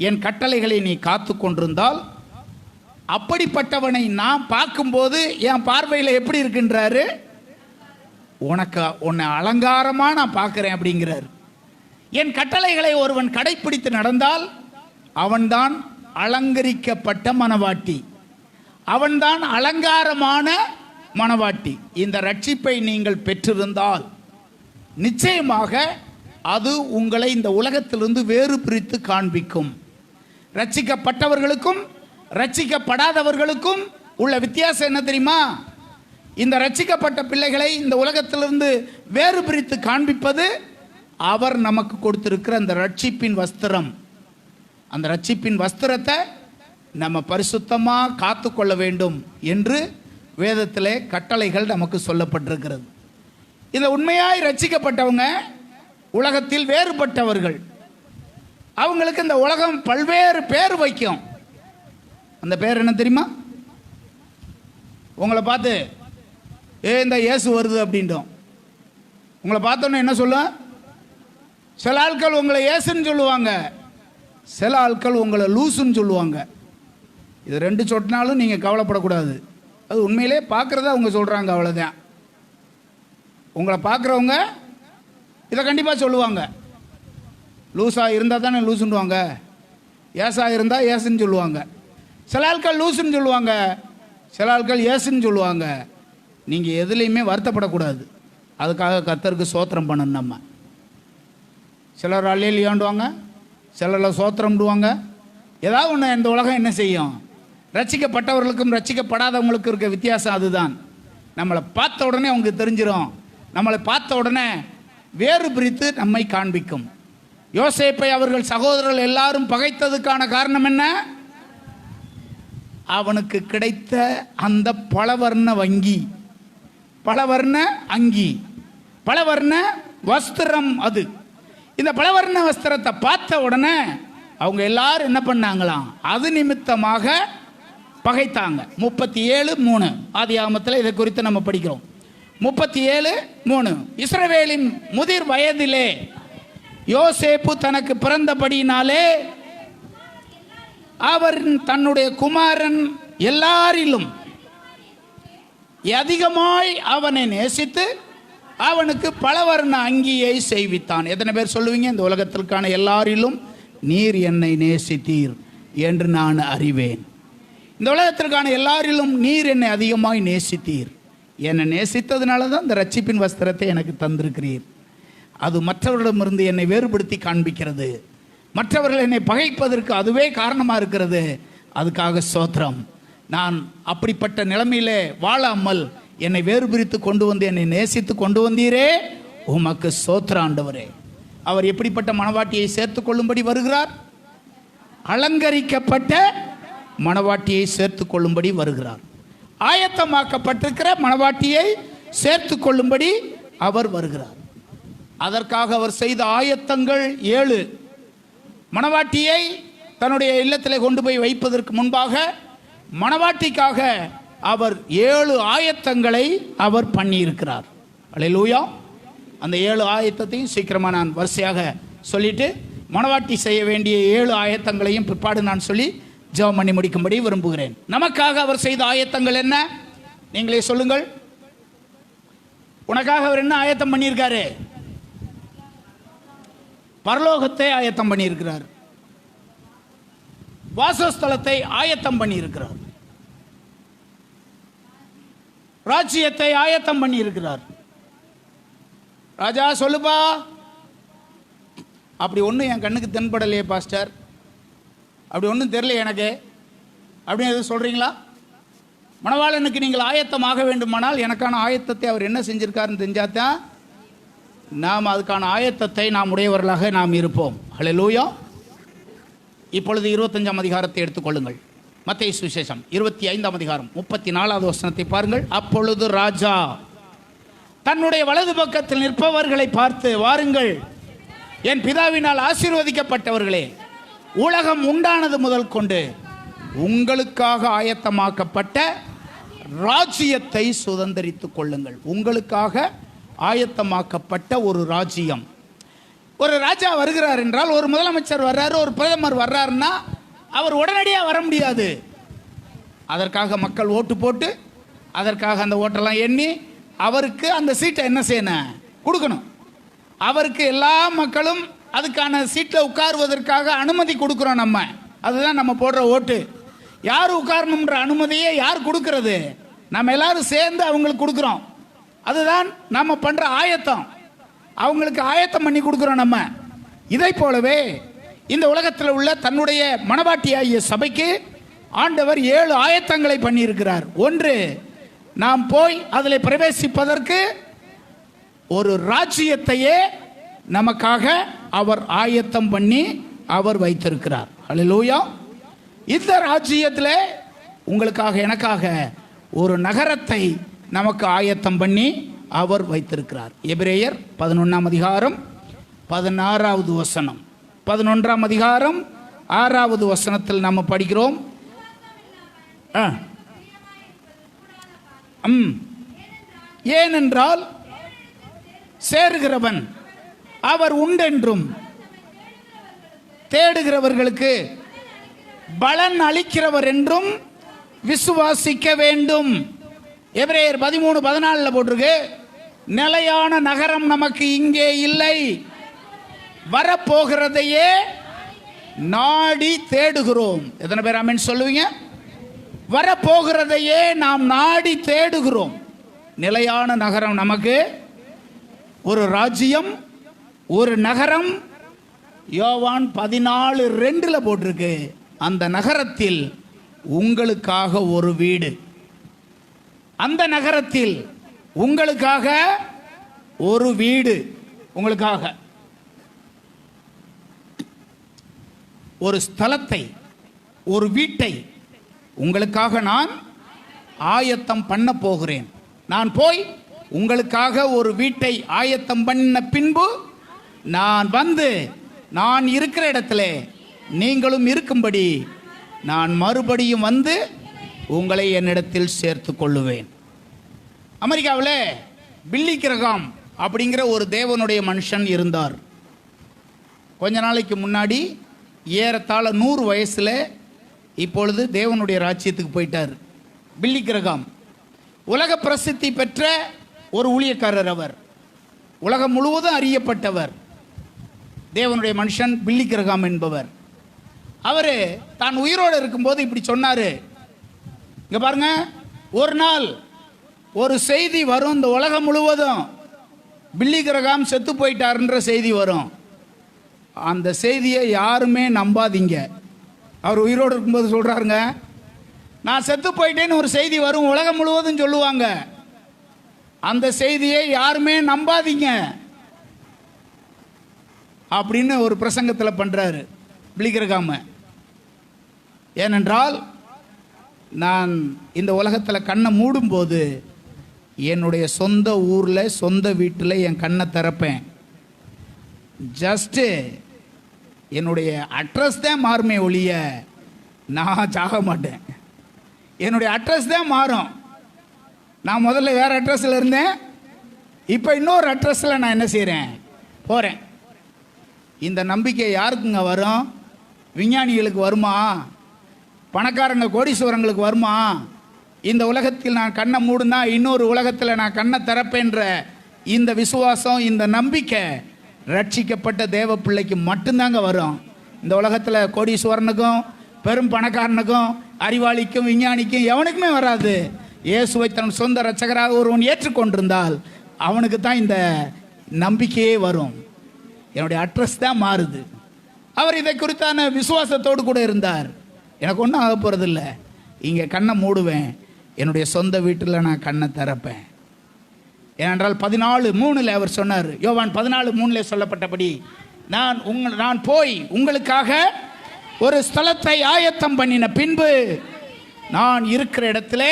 என் கட்டளைகளை நீ காத்து கொண்டிருந்தால், அப்படிப்பட்டவனை நான் பார்க்கும்போது என் பார்வையில் எப்படி இருக்கின்றாரு? உன்னை அலங்காரமா நான் பார்க்கிறேன் அப்படிங்கிறார். என் கட்டளைகளை ஒருவன் கடைப்பிடித்து நடந்தால் அவன்தான் அலங்கரிக்கப்பட்ட மனவாட்டி, அவன்தான் அலங்காரமான மனவாட்டி. இந்த ரட்சிப்பை நீங்கள் பெற்றிருந்தால் நிச்சயமாக அது உங்களை இந்த உலகத்திலிருந்து வேறு பிரித்து காண்பிக்கும். ரட்சிக்கப்பட்டவர்களுக்கும் ரட்சிக்கப்படாதவர்களுக்கும் உள்ள வித்தியாசம் என்ன தெரியுமா? இந்த ரட்சிக்கப்பட்ட பிள்ளைகளை இந்த உலகத்திலிருந்து வேறு பிரித்து காண்பிப்பது அவர் நமக்கு கொடுத்திருக்கிற அந்த ரட்சிப்பின் வஸ்திரம். அந்த ரட்சிப்பின் வஸ்திரத்தை நம்ம பரிசுத்தமாக காத்து கொள்ள வேண்டும் என்று வேதத்திலே கட்டளைகள் நமக்கு சொல்லப்பட்டிருக்கிறது. இந்த உண்மையாய் ரட்சிக்கப்பட்டவங்க உலகத்தில் வேறுபட்டவர்கள். அவங்களுக்கு இந்த உலகம் பல்வேறு பேர் வைக்கும். அந்த பேர் என்ன தெரியுமா? உங்களை பார்த்து இந்த இயேசு வருது அப்படின்ட்டோம். உங்களை பார்த்தோன்னே என்ன சொல்ல? சில ஆட்கள் உங்களை இயேசுன்னு சொல்லுவாங்க, சில ஆட்கள் உங்களை லூசுன்னு சொல்லுவாங்க. இது ரெண்டு சொட்டினாலும் நீங்கள் கவலைப்படக்கூடாது. அது உண்மையிலே பார்க்குறதா அவங்க சொல்கிறாங்க, அவ்வளோதான். உங்களை பார்க்குறவங்க இதை கண்டிப்பாக சொல்லுவாங்க. லூஸாக இருந்தால் தானே லூசுன்னுவாங்க, ஏசாக இருந்தால் ஏசுன்னு சொல்லுவாங்க. சில ஆட்கள் லூசுன்னு சொல்லுவாங்க, சில ஆட்கள் ஏசுன்னு சொல்லுவாங்க. நீங்கள் எதுலேயுமே வருத்தப்படக்கூடாது. அதுக்காக கர்த்தருக்கு சோத்திரம் பண்ணணும். நம்ம சிலர் அல்லேலூயாண்டுவாங்க, சிலரில் சோத்திரம்டுவாங்க. ஏதாவது ஒன்று இந்த உலகம் என்ன செய்யும்? ரட்சிக்கப்பட்டவர்களுக்கும் ரட்சிக்கப்படாதவங்களுக்கும் இருக்க வித்தியாசம் அதுதான். நம்மளை பார்த்த உடனே அவங்களுக்கு தெரிஞ்சிடும். நம்மளை பார்த்த உடனே வேறு பிரித்து நம்மை காண்பிக்கும். யோசேப்பை அவர்கள் சகோதரர்கள் எல்லாரும் பகைத்ததுக்கான காரணம் என்ன? அவனுக்கு கிடைத்த அந்த பலவர்ண வங்கி, பலவர்ண அங்கி, பலவர்ண வஸ்திரம். அது இந்த பலவர்ண வஸ்திரத்தை பார்த்த உடனே அவங்க எல்லாரும் என்ன பண்ணாங்களாம்? அது நிமித்தமாக பகைத்தாங்க. 37:3 ஆதியாகமத்தில் இதை குறித்து நம்ம படிக்கிறோம். 37:3 இஸ்ரவேலின் முதிர் வயதிலே யோசேப்பு தனக்கு பிறந்தபடியினாலே அவர் தன்னுடைய குமாரன் எல்லாரிலும் அதிகமாய் அவனை நேசித்து அவனுக்கு பலவர்ண அங்கியை செய்வித்தான். எத்தனை பேர் சொல்லுவீங்க? இந்த உலகத்திற்கான எல்லாரிலும் நீர் என்னை நேசித்தீர் என்று நான் அறிவேன். இந்த உலகத்திற்கான எல்லாரிலும் நீர் என்னை அதிகமாய் நேசித்தீர். என்னை நேசித்ததுனால தான் இந்த ரட்சிப்பின் வஸ்திரத்தை எனக்கு தந்திருக்கிறீர். அது மற்றவர்களிடமிருந்து என்னை வேறுபடுத்தி காண்பிக்கிறது. மற்றவர்கள் என்னை பகைப்பதற்கு அதுவே காரணமாக இருக்கிறது. அதுக்காக ஸ்தோத்திரம். நான் அப்படிப்பட்ட நிலைமையிலே வாழாமல் என்னை வேறுபிரித்து கொண்டு வந்து என்னை நேசித்து கொண்டு வந்தீரே, உமக்கு ஸ்தோத்திரம் ஆண்டவரே. அவர் எப்படிப்பட்ட மணவாட்டியை சேர்த்து கொள்ளும்படி வருகிறார்? அலங்கரிக்கப்பட்ட மணவாட்டியை சேர்த்து கொள்ளும்படி வருகிறார். ஆயத்தமாக்கப்பட்டிருக்கிற மணவாட்டியை சேர்த்து கொள்ளும்படி அவர் வருகிறார். அதற்காக அவர் செய்த ஆயத்தங்கள் 7. மணவாட்டியை தன்னுடைய இல்லத்தில் கொண்டு போய் வைப்பதற்கு முன்பாக மணவாட்டிக்காக அவர் 7 ஆயத்தங்களை அவர் பண்ணியிருக்கிறார். அல்லேலூயா. அந்த 7 ஆயத்தத்தையும் சீக்கிரமாக நான் வரிசையாக சொல்லிட்டு மணவாட்டி செய்ய வேண்டிய 7 ஆயத்தங்களையும் பிற்பாடு நான் சொல்லி ஜெபம் பண்ணி முடிக்கும்படி விரும்புகிறேன். நமக்காக அவர் செய்த ஆயத்தங்கள் என்ன? நீங்களே சொல்லுங்கள். உனக்காக அவர் என்ன ஆயத்தம் பண்ணியிருக்காரு? பரலோகத்தை ஆயத்தம் பண்ணியிருக்கிறார். வாசஸ்தலத்தை ஆயத்தம் பண்ணியிருக்கிறார். ராஜ்யத்தை ஆயத்தம் பண்ணியிருக்கிறார். ராஜா சொல்லுப்பா. அப்படி ஒன்றும் என் கண்ணுக்கு தென்படலையே பாஸ்டர், அப்படி ஒன்றும் தெரியல எனக்கு அப்படின்னு எதுவும் சொல்கிறீங்களா? மணவாளனுக்கு நீங்கள் ஆயத்தமாக வேண்டுமானால் எனக்கான ஆயத்தத்தை அவர் என்ன செஞ்சிருக்காருன்னு தெரிஞ்சாதான் நாம் அதுக்கான ஆயத்தத்தை நாம் உடையவர்களாக நாம் இருப்போம். ஹல்லேலூயா. இப்பொழுது 25ஆம் அதிகாரத்தை எடுத்துக்கொள்ளுங்கள். மத்தேயு சுவிசேஷம் 25ஆம் அதிகாரம் 34வது வசனத்தை பாருங்கள். அப்பொழுது ராஜா தன்னுடைய வலது பக்கத்தில் நிற்பவர்களை பார்த்து, வாருங்கள், என் பிதாவினால் ஆசீர்வதிக்கப்பட்டவர்களே, உலகம் உண்டானது முதல் கொண்டு உங்களுக்காக ஆயத்தமாக்கப்பட்ட ராஜ்யத்தை சுதந்தரித்துக் கொள்ளுங்கள். உங்களுக்காக ஆயத்தமாக்கப்பட்ட ஒரு ராஜ்யம். ஒரு ராஜா வருகிறார் என்றால், ஒரு முதலமைச்சர் வர்றாரு, ஒரு பிரதமர் வர்றாருன்னா அவர் உடனடியாக வர முடியாது. அதற்காக மக்கள் ஓட்டு போட்டு அதற்காக அந்த ஓட்டெல்லாம் எண்ணி அவருக்கு அந்த சீட்டை என்ன செய்யணும்? கொடுக்கணும். அவருக்கு எல்லா மக்களும் அதுக்கான சீட்டில் உட்காருவதற்காக அனுமதி கொடுக்குறோம் நம்ம. அதுதான் நம்ம போடுற ஓட்டு. யார் உட்காரணுன்ற அனுமதியை யார் கொடுக்கறது? நம்ம எல்லாரும் சேர்ந்து அவங்களுக்கு கொடுக்குறோம். அதுதான் நம்ம பண்ணுற ஆயத்தம். அவங்களுக்கு ஆயத்தம் பண்ணி கொடுக்குறோம் நம்ம. இதை போலவே இந்த உலகத்தில் உள்ள தன்னுடைய மணவாட்டியாகிய சபைக்கு ஆண்டவர் 7 ஆயத்தங்களை பண்ணியிருக்கிறார். 1, நாம் போய் அதில் பிரவேசிப்பதற்கு ஒரு ராஜ்யத்தையே நமக்காக அவர் ஆயத்தம் பண்ணி அவர் வைத்திருக்கிறார். அல்லேலூயா. இந்த ராஜ்யத்தில் உங்களுக்காக எனக்காக ஒரு நகரத்தை நமக்கு ஆயத்தம் பண்ணி அவர் வைத்திருக்கிறார். எபிரேயர் 11ஆம் அதிகாரம் 16வது வசனம், 11ஆம் அதிகாரம் 6வது வசனத்தில் நம்ம படிக்கிறோம். ஏனென்றால் சேருகிறவன் அவர் உண்டென்றும் தேடுகிறவர்களுக்கு பலன் அளிக்கிறவர் என்றும் விசுவாசிக்க வேண்டும். எபிரேயர் 13:14 போட்டிருக்கு. நிலையான நகரம் நமக்கு இங்கே இல்லை. வரப்போகிறதையே நாடி தேடுகிறோம். எத்தனை பேர் ஆமென் சொல்லுவீங்க? வரப்போகிறதையே நாம் நாடி தேடுகிறோம். நிலையான நகரம் நமக்கு, ஒரு ராஜ்யம், ஒரு நகரம். யோவான் 14:2 போட்டிருக்கு, அந்த நகரத்தில் உங்களுக்காக ஒரு வீடு. அந்த நகரத்தில் உங்களுக்காக ஒரு வீடு, உங்களுக்காக ஒரு ஸ்தலத்தை, ஒரு வீட்டை உங்களுக்காக நான் ஆயத்தம் பண்ண போகிறேன். நான் போய் உங்களுக்காக ஒரு வீட்டை ஆயத்தம் பண்ண பின்பு நான் வந்து நான் இருக்கிற இடத்துல நீங்களும் இருக்கும்படி நான் மறுபடியும் வந்து உங்களை என்னிடத்தில் சேர்த்து கொள்ளுவேன். அமெரிக்காவில் பில்லி கிரகாம் அப்படிங்கிற ஒரு தேவனுடைய மனுஷன் இருந்தார். கொஞ்ச நாளைக்கு முன்னாடி ஏறத்தாழ 100 வயசில் இப்பொழுது தேவனுடைய ராஜ்யத்துக்கு போயிட்டார். பில்லி கிரகாம் உலக பிரசித்தி பெற்ற ஒரு ஊழியக்காரர். அவர் உலகம் முழுவதும் அறியப்பட்டவர். தேவனுடைய மனுஷன் பில்லி கிரகாம் என்பவர். அவர் தான் உயிரோடு இருக்கும்போது இப்படி சொன்னார். இங்கே பாருங்க, ஒரு நாள் ஒரு செய்தி வரும், இந்த உலகம் முழுவதும் பில்லி கிரகாம் செத்து போயிட்டாருன்ற செய்தி வரும். அந்த செய்தியை யாருமே நம்பாதீங்க. அவர் உயிரோடு இருக்கும்போது சொல்கிறாருங்க, நான் செத்து போயிட்டேன்னு ஒரு செய்தி வரும், உலகம் முழுவதும் சொல்லுவாங்க. அந்த செய்தியை யாருமே நம்பாதீங்க அப்படின்னு ஒரு பிரசங்கத்தில் பண்ணுறாரு பில்லி கிரகாம். ஏனென்றால் நான் இந்த உலகத்தில் கண்ணை மூடும்போது என்னுடைய சொந்த ஊரில், சொந்த வீட்டில் என் கண்ணை திறப்பேன். ஜஸ்ட்டு என்னுடைய அட்ரஸ் தான் மாறுமே ஒழிய நான் சாக மாட்டேன். என்னுடைய அட்ரஸ் தான் மாறும். நான் முதல்ல வேறு அட்ரஸில் இருந்தேன், இப்போ இன்னொரு அட்ரஸில் நான் என்ன செய்கிறேன், போகிறேன். இந்த நம்பிக்கை யாருக்குங்க வரும்? விஞ்ஞானிகளுக்கு வருமா? பணக்காரங்க கோடீஸ்வரங்களுக்கு வருமா? இந்த உலகத்தில் நான் கண்ணை மூடுனா இன்னொரு உலகத்தில் நான் கண்ணை திறப்பேன்ற இந்த விசுவாசம், இந்த நம்பிக்கை ரட்சிக்கப்பட்ட தேவ பிள்ளைக்கு மட்டும்தாங்க வரும். இந்த உலகத்தில் கோடீஸ்வரனுக்கும் பெரும் பணக்காரனுக்கும் அறிவாளிக்கும் விஞ்ஞானிக்கும் எவனுக்குமே வராது. இயேசுவை தன் சொந்த இரட்சகராக ஒருவன் ஏற்றுக்கொண்டிருந்தால் அவனுக்கு தான் இந்த நம்பிக்கையே வரும். என்னுடைய அட்ரஸ் தான் மாறுது. அவர் இதை குறித்தான விசுவாசத்தோடு கூட இருந்தார். எனக்கு ஒன்றும் ஆக போகிறதில்ல, இங்கே கண்ணை மூடுவேன், என்னுடைய சொந்த வீட்டில் நான் கண்ணை திறப்பேன். ஏனென்றால் 14:3 அவர் சொன்னார். யோவான் 14:3 சொல்லப்பட்டபடி நான் போய் உங்களுக்காக ஒரு ஸ்தலத்தை ஆயத்தம் பண்ணின பின்பு நான் இருக்கிற இடத்திலே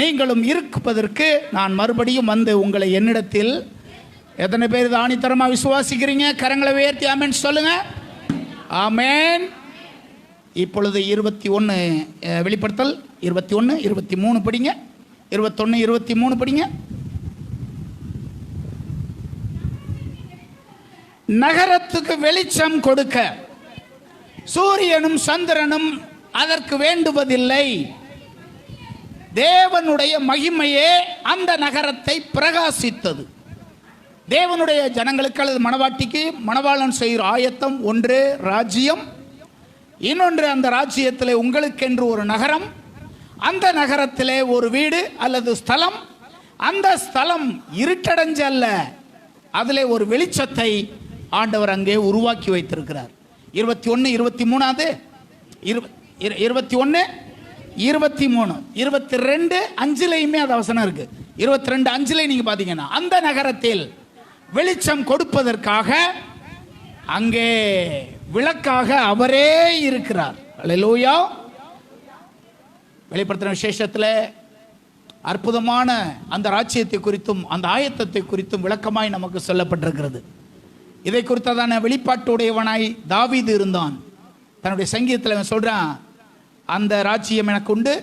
நீங்களும் இருப்பதற்கு நான் மறுபடியும் வந்து உங்களை என்னிடத்தில். எத்தனை பேர் இது ஆணித்தரமாக விசுவாசிக்கிறீங்க? கரங்களை உயர்த்தி ஆமென் சொல்லுங்க. ஆமென். இப்பொழுது 21 வெளிப்படுத்தல் 21, 23 படிங்க. 21, 23 படிங்க. நகரத்துக்கு வெளிச்சம் கொடுக்க சூரியனும் சந்திரனும் அதற்கு வேண்டுவதில்லை. தேவனுடைய மகிமையே அந்த நகரத்தை பிரகாசித்தது. தேவனுடைய ஜனங்களுக்கு அல்லது மணவாட்டிக்கு மணவாளன் செய்கிற ஆயத்தம் ஒன்று ராஜ்யம், இன்னொன்று அந்த ராஜ்யத்தில் உங்களுக்கென்று ஒரு நகரம், அந்த நகரத்திலே ஒரு வீடு அல்லது ஸ்தலம். அந்த ஸ்தலம் இருட்டடைஞ்ச அல்ல, அதிலே ஒரு வெளிச்சத்தை ஆண்டவர் அங்கே உருவாக்கி வைத்திருக்கிறார். 21, 23, 21, 23, 22, 5லையுமே அது அவசரம் இருக்கு. 22, 5 நீங்க பாத்தீங்கன்னா அந்த நகரத்தில் வெளிச்சம் கொடுப்பதற்காக அங்கே விளக்காக அவரே இருக்கிறார். அல்லேலூயா. வெளிப்படுத்தின விசேஷத்தில் அற்புதமான அந்த ராஜ்யத்தை குறித்தும் அந்த ஆயத்தத்தை குறித்தும் விளக்கமாய் நமக்கு சொல்லப்பட்டிருக்கிறது. இதை குறித்ததான வெளிப்பாட்டுடையவனாய் தாவீது இருந்தான். தன்னுடைய சங்கீதத்தில் அவன் சொல்றான், அந்த ராஜ்யம் எனக்கு உண்டு,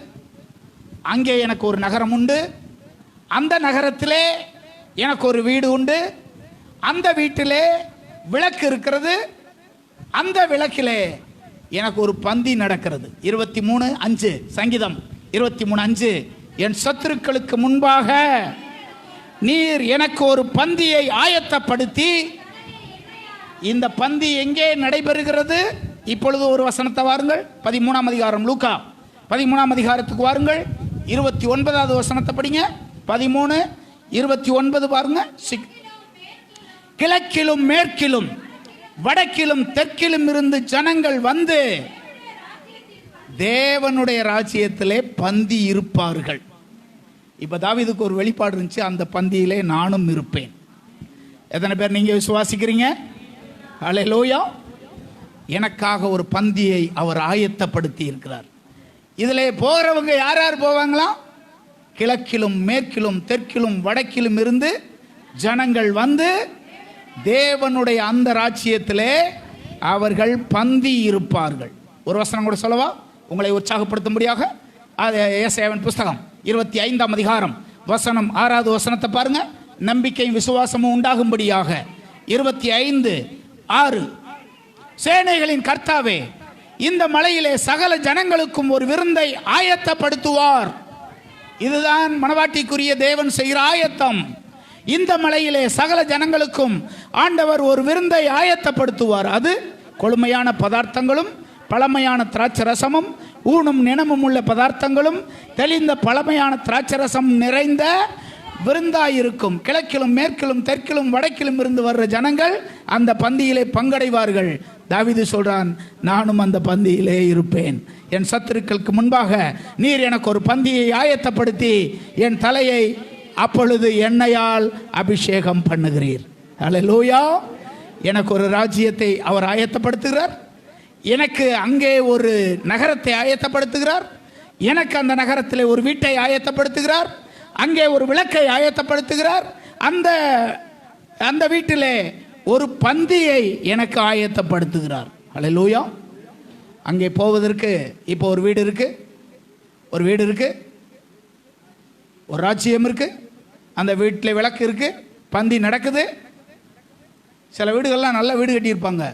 அங்கே எனக்கு ஒரு நகரம் உண்டு, அந்த நகரத்திலே எனக்கு ஒரு வீடு உண்டு, அந்த வீட்டிலே விளக்கு இருக்கிறது, அந்த விளக்கிலே எனக்கு ஒரு பந்தி நடக்கிறது. 23:5 சங்கீதம் 23:5 என் சத்துருக்களுக்கு முன்பாக நீர் எனக்கு ஒரு பந்தியை ஆயத்தப்படுத்தி, இந்த பந்தி எங்கே நடைபெறுகிறது? இப்பொழுது ஒரு வசனத்தை வாருங்கள், 13ஆம் அதிகாரம், லூக்கா 13ஆம் அதிகாரத்துக்கு வாருங்கள், 29வது வசனத்தை படிங்க. 13:29 பாருங்க. கிழக்கிலும் மேற்கிலும் வடக்கிலும் தெற்கிலும் இருந்து ஜனங்கள் வந்து தேவனுடைய ராஜ்யத்திலே பந்தி இருப்பார்கள். இப்ப தாவீதுக்கு ஒரு வெளிப்பாடு இருந்துச்சு, அந்த பந்தியிலே நானும் இருப்பேன். எத்தனை பேர் நீங்க விசுவாசிக்கிறீங்க? அல்லேலூயா. எனக்காக ஒரு பந்தியை அவர் ஆயத்தப்படுத்தி இருக்கிறார். இதிலே போகிறவங்க யார் யார் போவாங்களாம்? கிழக்கிலும் மேற்கிலும் தெற்கிலும் வடக்கிலும் இருந்து ஜனங்கள் வந்து தேவனுடைய அந்த ராஜ்யத்திலே அவர்கள் பந்தி இருப்பார்கள். ஒரு வசனம் கூட சொல்லவா உங்களை உற்சாகப்படுத்தும்படியாக? அது ஏசாயாவின் புஸ்தகம் 25ஆம் அதிகாரம் வசனம் 6வது வசனத்தை பாருங்க. நம்பிக்கையும் விசுவாசமும் உண்டாகும்படியாக 25:6. சேனைகளின் கர்த்தாவே, இந்த மலையிலே சகல ஜனங்களுக்கும் ஒரு விருந்தை ஆயத்தப்படுத்துவார். இதுதான் மணவாட்டிக்குரிய தேவன் செய்கிற ஆயத்தம். இந்த மலையிலே சகல ஜனங்களுக்கும் ஆண்டவர் ஒரு விருந்தை ஆயத்தப்படுத்துவார். அது கொழுமையான பதார்த்தங்களும் பழமையான திராட்சை ரசமும் ஊனும் நினமும் உள்ள பதார்த்தங்களும் தெளிந்த பழமையான திராட்சை ரசம் நிறைந்த விருந்தாயிருக்கும். கிழக்கிலும் மேற்கிலும் தெற்கிலும் வடக்கிலும் இருந்து வர்ற ஜனங்கள் அந்த பந்தியிலே பங்கடைவார்கள். தாவீது சொல்றான், நானும் அந்த பந்தியிலே இருப்பேன். என் சத்துருக்களுக்கு முன்பாக நீர் எனக்கு ஒரு பந்தியை ஆயத்தப்படுத்தி என் தலையை அப்பொழுது எண்ணெயால் அபிஷேகம் பண்ணுகிறீர். அல்லேலூயா. எனக்கு ஒரு ராஜ்யத்தை அவர் ஆயத்தப்படுத்துகிறார். எனக்கு அங்கே ஒரு நகரத்தை ஆயத்தப்படுத்துகிறார். எனக்கு அந்த நகரத்தில் ஒரு வீட்டை ஆயத்தப்படுத்துகிறார். அங்கே ஒரு விளக்கை ஆயத்தப்படுத்துகிறார். அந்த வீட்டிலே ஒரு பந்தியை எனக்கு ஆயத்தப்படுத்துகிறார். அல்லேலூயா. அங்கே போவதற்கு இப்போ ஒரு வீடு இருக்கு, ஒரு ராஜ்யம் இருக்கு, அந்த வீட்டில் விளக்கு இருக்கு, பந்தி நடக்குது. சில வீடுகள்லாம் நல்ல வீடு கட்டியிருப்பாங்க,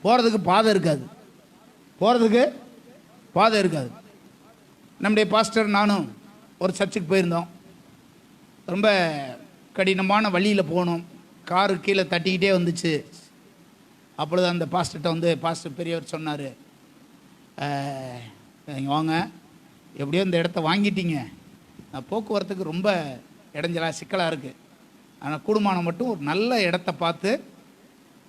போகிறதுக்கு பாதை இருக்காது. நம்முடைய பாஸ்டர் நானும் ஒரு சர்ச்சுக்கு போயிருந்தோம். ரொம்ப கடினமான வழியில் போனோம். காரு கீழே தட்டிக்கிட்டே வந்துச்சு. அப்பொழுது அந்த பாஸ்டர்கிட்ட பாஸ்டர் பெரியவர் சொன்னார், நீங்கள் வாங்க, எப்படியோ இந்த இடத்த வாங்கிட்டீங்க, போக்குவரத்துக்கு ரொம்ப இடைஞ்சலாக சிக்கலாக இருக்குது, ஆனால் கூடுமானம் மட்டும் ஒரு நல்ல இடத்த பார்த்து,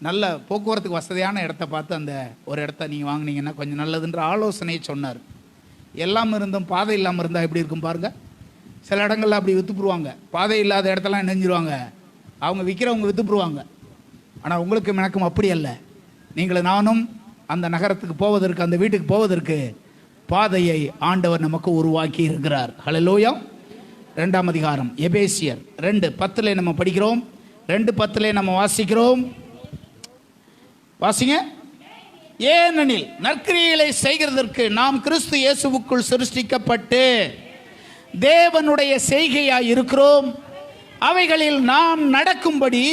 நல்ல போக்குவரத்துக்கு வசதியான இடத்த பார்த்து அந்த ஒரு இடத்த நீங்கள் வாங்கினீங்கன்னா கொஞ்சம் நல்லதுன்ற ஆலோசனையை சொன்னார். எல்லாம் இருந்தும் பாதை இல்லாமல் இருந்தால் எப்படி இருக்கும் பாருங்கள். சில இடங்களில் அப்படி விற்றுப்புருவாங்க. பாதை இல்லாத இடத்தெல்லாம் நெஞ்சிருவாங்க, அவங்க விற்கிறவங்க விற்றுப்புருவாங்க. ஆனால் உங்களுக்கு எனக்கும் அப்படி அல்ல. நீங்களும் நானும் அந்த நகரத்துக்கு போவதற்கு, அந்த வீட்டுக்கு போவதற்கு பாதையை ஆண்டவர் நமக்கு உருவாக்கி இருக்கிறார். ஹல்லேலூயா. 2ஆம் அதிகாரம் எபேசியர் 2:10 நம்ம படிக்கிறோம். 2:10 நம்ம வாசிக்கிறோம். வாசிங்க. ஏனெனில் நற்கிரியைகளை செய்கிறதற்கு நாம் கிறிஸ்து இயேசுவுக்குள் சிருஷ்டிக்கப்பட்டு தேவனுடைய செய்கையாய் இருக்கிறோம். அவைகளில் நாம் நடக்கும்படி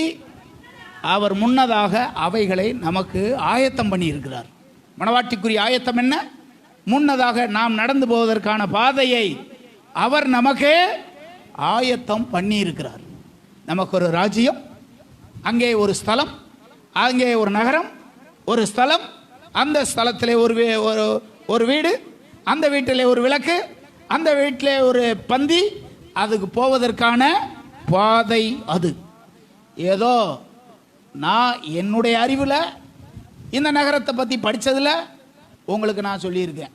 அவர் முன்னதாக அவைகளை நமக்கு ஆயத்தம் பண்ணி இருக்கிறார். மணவாட்டிக்குரிய ஆயத்தம் என்ன? முன்னதாக நாம் நடந்து போவதற்கான பாதையை அவர் நமக்கு ஆயத்தம் பண்ணி இருக்கிறார். நமக்கு ஒரு ராஜ்யம், அங்கே ஒரு ஸ்தலம், அங்கே ஒரு நகரம், ஒரு ஸ்தலம், அந்த ஸ்தலத்திலே ஒரு வீடு, அந்த வீட்டிலே ஒரு விளக்கு, அந்த வீட்டிலே ஒரு பந்தி, அதுக்கு போவதற்கான பாதை. அது ஏதோ நான் என்னுடைய அறிவில் இந்த நகரத்தை பற்றி படித்ததில் உங்களுக்கு நான் சொல்லியிருக்கேன்.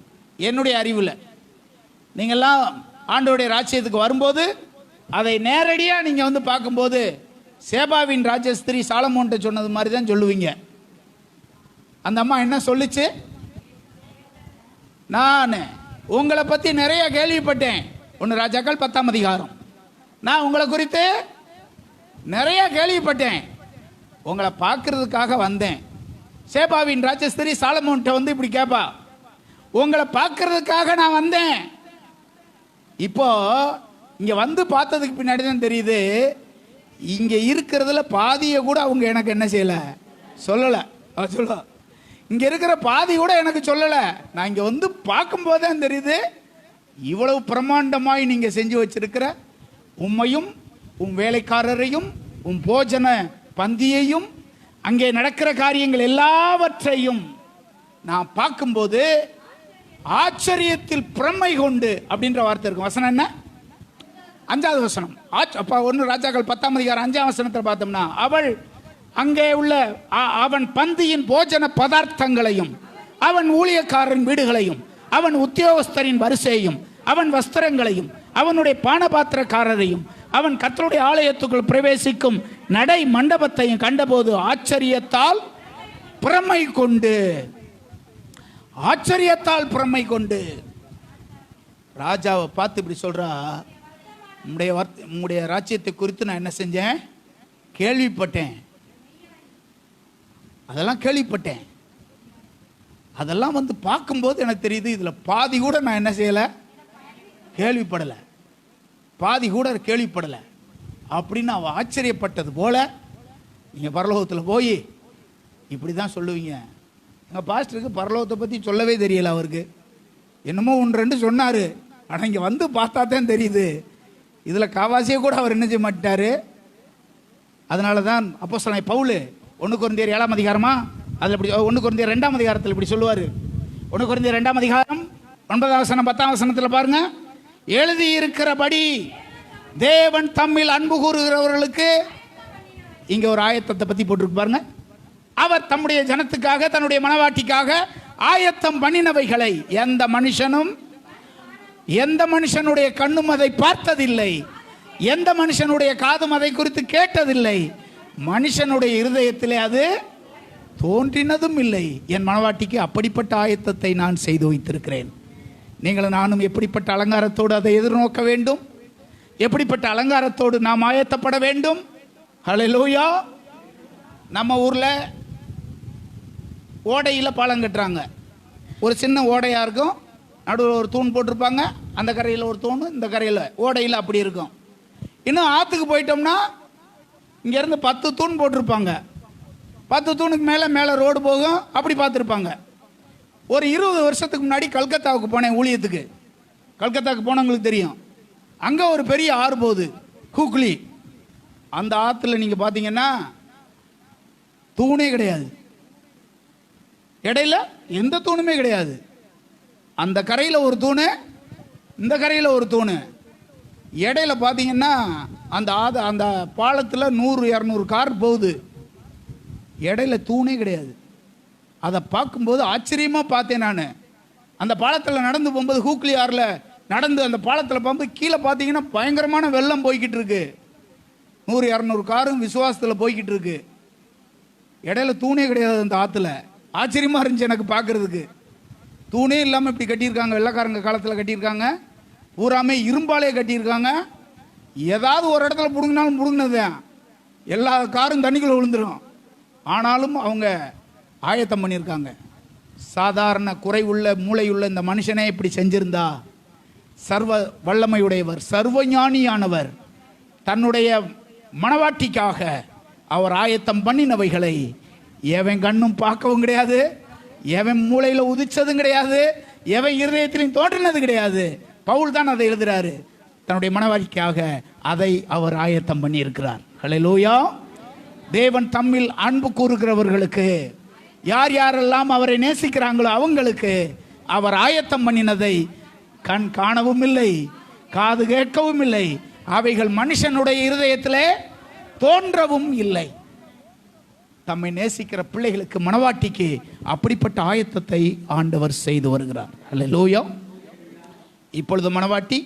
என்னுடைய அறிவில் நீங்கள்லாம் ஆண்டவருடைய ராஜ்யத்துக்கு வரும்போது அதை நேரடியாக நீங்கள் பார்க்கும்போது சேபாவின் ராஜஸ்திரி சாலமோன்ட்ட சொன்னது மாதிரி தான் சொல்லுவீங்க. அந்த அம்மா என்ன சொல்லிச்சு? நான் உங்களை பற்றி நிறைய கேள்விப்பட்டேன். 1 ராஜாக்கள் 10ஆம் அதிகாரம். நான் உங்களை குறித்து நிறைய கேள்விப்பட்டேன், உங்களை பார்க்கறதுக்காக வந்தேன். சேபாவின் ராஜஸ்திரி சாலமோன்ட்ட இப்படி கேட்பா, உங்களை பார்க்கறதுக்காக நான் வந்தேன். இப்போ இங்கே பார்த்ததுக்கு பின்னாடி தான் தெரியுது, இங்கே இருக்கிறதுல பாதியை கூட அவங்க எனக்கு என்ன செய்யலை, சொல்லலை. சொல்ல இங்கே இருக்கிற பாதி கூட எனக்கு சொல்லலை. நான் இங்கே பார்க்கும்போது தான் தெரியுது, இவ்வளவு பிரம்மாண்டமாய் நீங்கள் செஞ்சு வச்சிருக்கிற உம்மையும் உன் வேலைக்காரரையும் உன் போஜன பந்தியையும் அங்கே நடக்கிற காரியங்கள் எல்லாவற்றையும் நான் பார்க்கும்போது ஆச்சரியத்தில் பிரமை கொண்டு அப்படின்ற வார்த்தை இருக்கும். வசனம் என்ன? 5வது வசனம். அப்ப 1 ராஜாக்கள் 10ஆம் அதிகாரம் 5ஆம் வசனத்தில் பார்த்தோம்னா, அவள் அங்கே உள்ள அவன் பந்தியின் போஜன பதார்த்தங்களையும் அவன் ஊழியக்காரன் வீடுகளையும் அவன் உத்தியோகஸ்தரின் வரிசையையும் அவன் வஸ்திரங்களையும் அவனுடைய பானபாத்திரக்காரரையும் அவன் கர்த்தருடைய ஆலயத்துக்குள் பிரவேசிக்கும் நடை மண்டபத்தையும் கண்டபோது ஆச்சரியத்தால் பிரமை கொண்டு ராஜாவை பார்த்து இப்படி சொல்றா, உங்களுடைய ராஜ்யத்தை குறித்து நான் என்ன செஞ்சேன்? கேள்விப்பட்டேன். அதெல்லாம் வந்து பார்க்கும்போது எனக்கு தெரியுது, இதுல பாதி கூட நான் என்ன செய்யலை, கேள்விப்படலை. அப்படின்னு அவன் ஆச்சரியப்பட்டது போல நீங்கள் பரலோகத்தில் போய் இப்படி தான் சொல்லுவீங்க. எங்கள் பாஸ்டருக்கு பரலோகத்தை பற்றி சொல்லவே தெரியல. அவருக்கு என்னமோ 1-2 சொன்னார். ஆனால் இங்கே வந்து பார்த்தா தான் தெரியுது, இதில் காவாசியை கூட அவர் என்ன செய்ய மாட்டார். அதனால தான் அப்போஸ்தலனாகிய பவுல் 1 கொரிந்தியர் 7ஆம் அதிகாரமா அதில் இப்படி 1 கொரிந்தியர் 2ஆம் அதிகாரத்தில் இப்படி சொல்லுவார். 1 கொரிந்தியர் 2ஆம் அதிகாரம் 9ஆம் வசனம் 10ஆம் வசனத்தில் பாருங்க, எழுதியிருக்கிறபடி தேவன் தம்மில் அன்பு கூறுகிறவர்களுக்கு, இங்க ஒரு ஆயத்தத்தை பத்தி போட்டிருக்கு பாருங்க, அவர் தம்முடைய ஜனத்துக்காக தன்னுடைய மனவாட்டிக்காக ஆயத்தம் பண்ணினவைகளை எந்த மனுஷனுடைய கண்ணும் அதை பார்த்ததில்லை, எந்த மனுஷனுடைய காதும் அதை குறித்து கேட்டதில்லை, மனுஷனுடைய இருதயத்திலே அது தோன்றினதும் இல்லை. என் மனவாட்டிக்கு அப்படிப்பட்ட ஆயத்தத்தை நான் செய்து வைத்திருக்கிறேன். நீங்களும் நானும் எப்படிப்பட்ட அலங்காரத்தோடு அதை எதிர்நோக்க வேண்டும், எப்படிப்பட்ட அலங்காரத்தோடு நாம் ஆயத்தப்பட வேண்டும். ஹல்லேலூயா. நம்ம ஊரில் ஓடையில் பாலம் கட்டுறாங்க. ஒரு சின்ன ஓடையாக இருக்கும், நடுவில் ஒரு தூண் போட்டிருப்பாங்க, அந்த கரையில் ஒரு தூண், இந்த கரையில் ஓடையில் அப்படி இருக்கும். இன்னும் ஆற்றுக்கு போயிட்டோம்னா இங்கேருந்து 10 தூண் போட்டிருப்பாங்க, 10 தூணுக்கு மேலே ரோடு போகும், அப்படி பார்த்துருப்பாங்க. ஒரு 20 வருஷத்துக்கு முன்னாடி கல்கத்தாவுக்கு போனேன் ஊழியத்துக்கு. கல்கத்தாவுக்கு போனவங்களுக்கு தெரியும், அங்கே ஒரு பெரிய ஆறு போகுது, ஹூக்ளி. அந்த ஆற்றுல நீங்கள் பார்த்தீங்கன்னா தூணே கிடையாது, இடையில எந்த தூணுமே கிடையாது. அந்த கரையில் ஒரு தூணு, இந்த கரையில் ஒரு தூணு, இடையில பார்த்தீங்கன்னா அந்த பாலத்தில் 100-200 கார் போகுது, இடையில தூணே கிடையாது. அதை பார்க்கும்போது ஆச்சரியமாக பார்த்தேன் நான். அந்த பாலத்தில் நடந்து போகும்போது, ஹூக்ளி ஆறில் நடந்து அந்த பாலத்தில் போகும்போது கீழே பார்த்தீங்கன்னா பயங்கரமான வெள்ளம் போய்கிட்டு இருக்கு, 100-200 காரும் விசுவாசத்தில் போய்கிட்டு இருக்கு, இடையில தூணே கிடையாது அந்த ஆற்றுல. ஆச்சரியமாக இருந்துச்சு எனக்கு பார்க்குறதுக்கு. தூணே இல்லாமல் இப்படி கட்டியிருக்காங்க, வெள்ளைக்காரங்க காலத்தில் கட்டியிருக்காங்க, பூராமே இரும்பாலே கட்டியிருக்காங்க. ஏதாவது ஒரு இடத்துல பிடுங்கினாலும் பிடுங்கினது தான், எல்லா காரும் தண்ணிக்குள்ளே விழுந்துடும். ஆனாலும் அவங்க ஆயத்தம் பண்ணியிருக்காங்க. சாதாரண குறைவுள்ள மூளையுள்ள இந்த மனுஷனே இப்படி செஞ்சிருந்தா, சர்வ வல்லமையுடையவர், சர்வ ஞானியானவர், தன்னுடைய மனவாட்டிக்காக அவர் ஆயத்தம் பண்ணினவைகளை எவன் கண்ணும் பார்க்கவும் கிடையாது, எவன் மூளையில் உதிச்சதும் கிடையாது, எவன் இருதயத்திலையும் தோன்றினது கிடையாது. பவுல் தான் அதை எழுதுறாரு. தன்னுடைய மனவாட்டிக்காக அதை அவர் ஆயத்தம் பண்ணியிருக்கிறார். ஹல்லேலூயா. தேவன் தம்மில் அன்பு கூறுகிறவர்களுக்கு, யார் யாரெல்லாம் அவரை நேசிக்கிறாங்களோ அவங்களுக்கு அவர் ஆயத்தம் பண்ணினதை கண் காணவும் இல்லை, காது கேட்கவும் இல்லை, அவைகள் மனுஷனுடைய இருதயத்திலே தோன்றவும் இல்லை. தம்மை நேசிக்கிற பிள்ளைகளுக்கு, மனவாட்டிக்கு அப்படிப்பட்ட ஆயத்தத்தை ஆண்டவர் செய்து வருகிறார். ஹல்லேலூயா. இப்பொழுது மனவாட்டி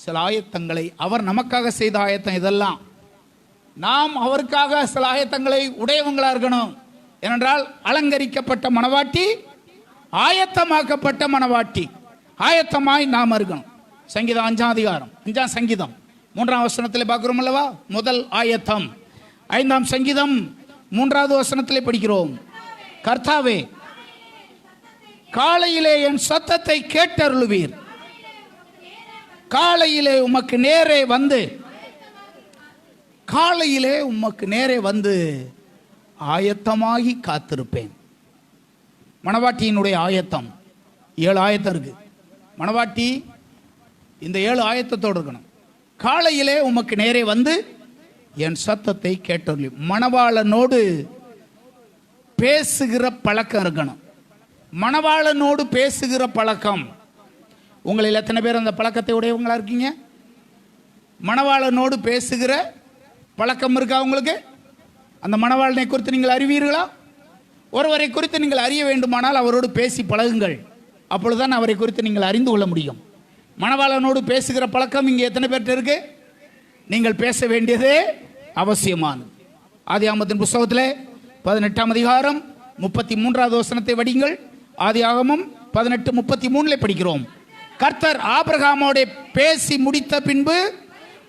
சில ஆயத்தங்களை, அவர் நமக்காக செய்த ஆயத்தம் இதெல்லாம், நாம் அவருக்காக சில ஆயத்தங்களை உடையவங்களா இருக்கணும். ஏனென்றால் அலங்கரிக்கப்பட்ட மனவாட்டி, ஆயத்தமாக்கப்பட்ட மனவாட்டி, ஆயத்தமாய் நாம் இருக்கணும். சங்கீதம் 5ஆம் அதிகாரம் 5ஆம் சங்கீதம் 3ஆம் வசனத்தில் பார்க்கிறோம் அல்லவா, முதல் ஆயத்தம். 5ஆம் சங்கீதம் 3வது வசனத்தில் படிக்கிறோம், கர்த்தாவே காலையிலே என் சத்தத்தை கேட்டருளுவீர், காலையிலே உமக்கு நேரே வந்து, காலையிலே உமக்கு நேரே வந்து ஆயத்தமாகி காத்திருப்பேன். மனவாட்டியினுடைய ஆயத்தம் 7 ஆயத்தம் இருக்கு. மனவாட்டி இந்த 7 ஆயத்தத்தோடு இருக்கணும். காலையிலே உமக்கு நேரே வந்து என் சத்தத்தை கேட்டொருளி. மணவாளனோடு பேசுகிற பழக்கம் இருக்கணும். மணவாளனோடு பேசுகிற பழக்கம். உங்களில் எத்தனை பேர் அந்த பழக்கத்தை உடையவங்களா இருக்கீங்க? மணவாளனோடு பேசுகிற பழக்கம் இருக்கா உங்களுக்கு? அந்த மணவாளனை குறித்து நீங்கள் அறிவீர்களா? ஒருவரை குறித்து நீங்கள் அறிய வேண்டுமானால் அவரோடு பேசி பழகுங்கள். அப்பொழுதுதான் அவரை குறித்து நீங்கள் அறிந்து கொள்ள முடியும். மணவாளனோடு பேசுகிற பழக்கம் இங்கே எத்தனை பேர்கிட்ட இருக்கு? நீங்கள் பேச வேண்டியது அவசியமானது. ஆதியாகமத்தின் புஸ்தகத்தில் 18ஆம் அதிகாரம் 33வது வசனத்தை படிங்கள். ஆதியாகமம் 18:33 படிக்கிறோம். கர்த்தர் ஆபிரகாமோடு பேசி முடித்த பின்பு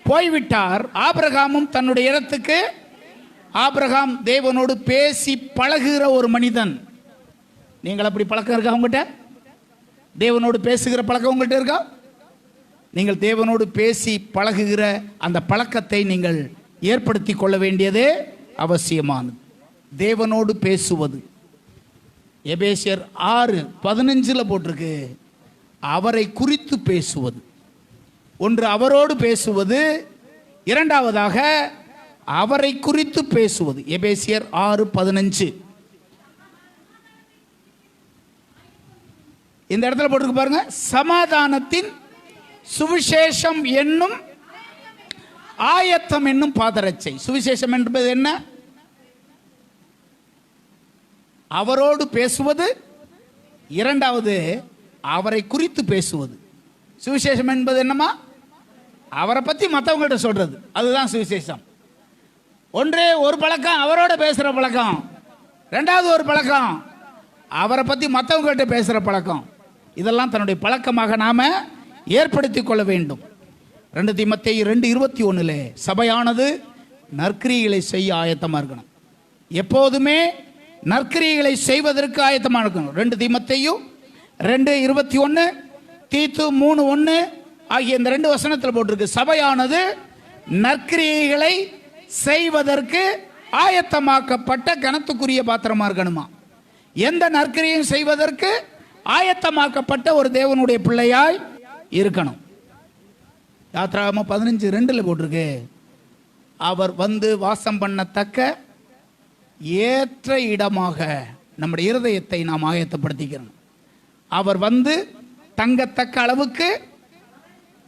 போய்விட்டார். ஆபிரகாமும் தன்னுடைய இடத்துக்கு. ஆபிரகாம் தேவனோடு பேசி பழகுகிற ஒரு மனிதன். நீங்கள் அப்படி பழக்கம் இருக்கா உங்கள்கிட்ட? தேவனோடு பேசுகிற பழக்கம் உங்கள்கிட்ட இருக்கா? நீங்கள் தேவனோடு பேசி பழகுகிற அந்த பழக்கத்தை நீங்கள் ஏற்படுத்தி கொள்ள வேண்டியதே அவசியமானது. தேவனோடு பேசுவது. எபேசியர் 6:15 போட்டிருக்கு. அவரை குறித்து பேசுவது. ஒன்று அவரோடு பேசுவது, இரண்டாவதாக அவரை குறித்து பேசுவது. எபேசியர் 6:15 இந்த இடத்துல போட்டிருக்கு பாருங்க. சமாதானத்தின் சுவிசேஷம் என்னும் ஆயத்தம் என்னும் பாதரட்சை. சுவிசேஷம் என்பது என்ன? அவரோடு பேசுவது, இரண்டாவது அவரை குறித்து பேசுவது. சுவிசேஷம் என்பது என்னமா? அவரை பற்றி மற்றவங்கள்ட்ட சொல்றது. அதுதான் சுவிசேஷம். ஒன்று ஒரு பழக்கம் அவரோட பேசுகிற பழக்கம், ரெண்டாவது ஒரு பழக்கம் அவரை பற்றி மற்றவங்கள்ட்ட பேசுகிற பழக்கம். இதெல்லாம் தன்னுடைய பழக்கமாக நாம் ஏற்படுத்தி கொள்ள வேண்டும். 2 தீமோத்தேயு 2:21 சபையானது நற்கிரியைகளை செய்ய ஆயத்தமாக இருக்கணும். எப்போதுமே நற்கிரியைகளை செய்வதற்கு ஆயத்தமாக இருக்கணும். 2 தீமோத்தேயு 2:21, தீத்து 3:1 ஆகிய இந்த 2 வசனத்தில் போட்டிருக்கு. சபையானது நற்கிரியைகளை செய்வதற்கு ஆயத்தமாக்கப்பட்ட கனத்துக்குரிய பாத்திரமா இருக்கணுமா? எந்த நற்கிரியும் செய்வதற்கு ஆயத்தமாக்கப்பட்ட ஒரு தேவனுடைய பிள்ளையாய் இருக்கணும். யாத்ராகமம் 15:2 போட்டிருக்கு. அவர் வந்து வாசம் பண்ணத்தக்க ஏற்ற இடமாக நம்முடைய இருதயத்தை நாம் ஆயத்தப்படுத்திக்கிறோம். அவர் வந்து தங்கத்தக்க அளவுக்கு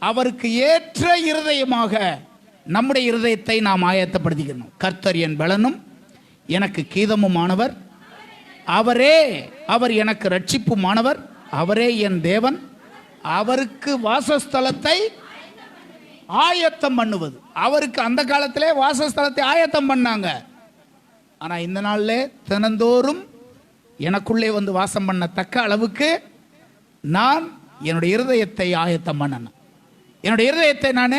அவருக்கு ஏற்ற இருதயமாக நம்முடைய இருதயத்தை நாம் ஆயத்தப்படுத்திக்கணும். கர்த்தர் என் பலனும் எனக்கு கீதமுமானவர், அவர் எனக்கு ரட்சிப்புமானவர், அவரே என் தேவன், அவருக்கு வாசஸ்தலத்தை ஆயத்தம் பண்ணுவது. அவருக்கு அந்த காலத்திலே வாசஸ்தலத்தை ஆயத்தம் பண்ணாங்க. ஆனால் இந்த நாளில் தினந்தோறும் எனக்குள்ளே வந்து வாசம் பண்ணத்தக்க அளவுக்கு நான் என்னுடைய இருதயத்தை ஆயத்தம் பண்ணணும். என்னுடைய இருதயத்தை நான்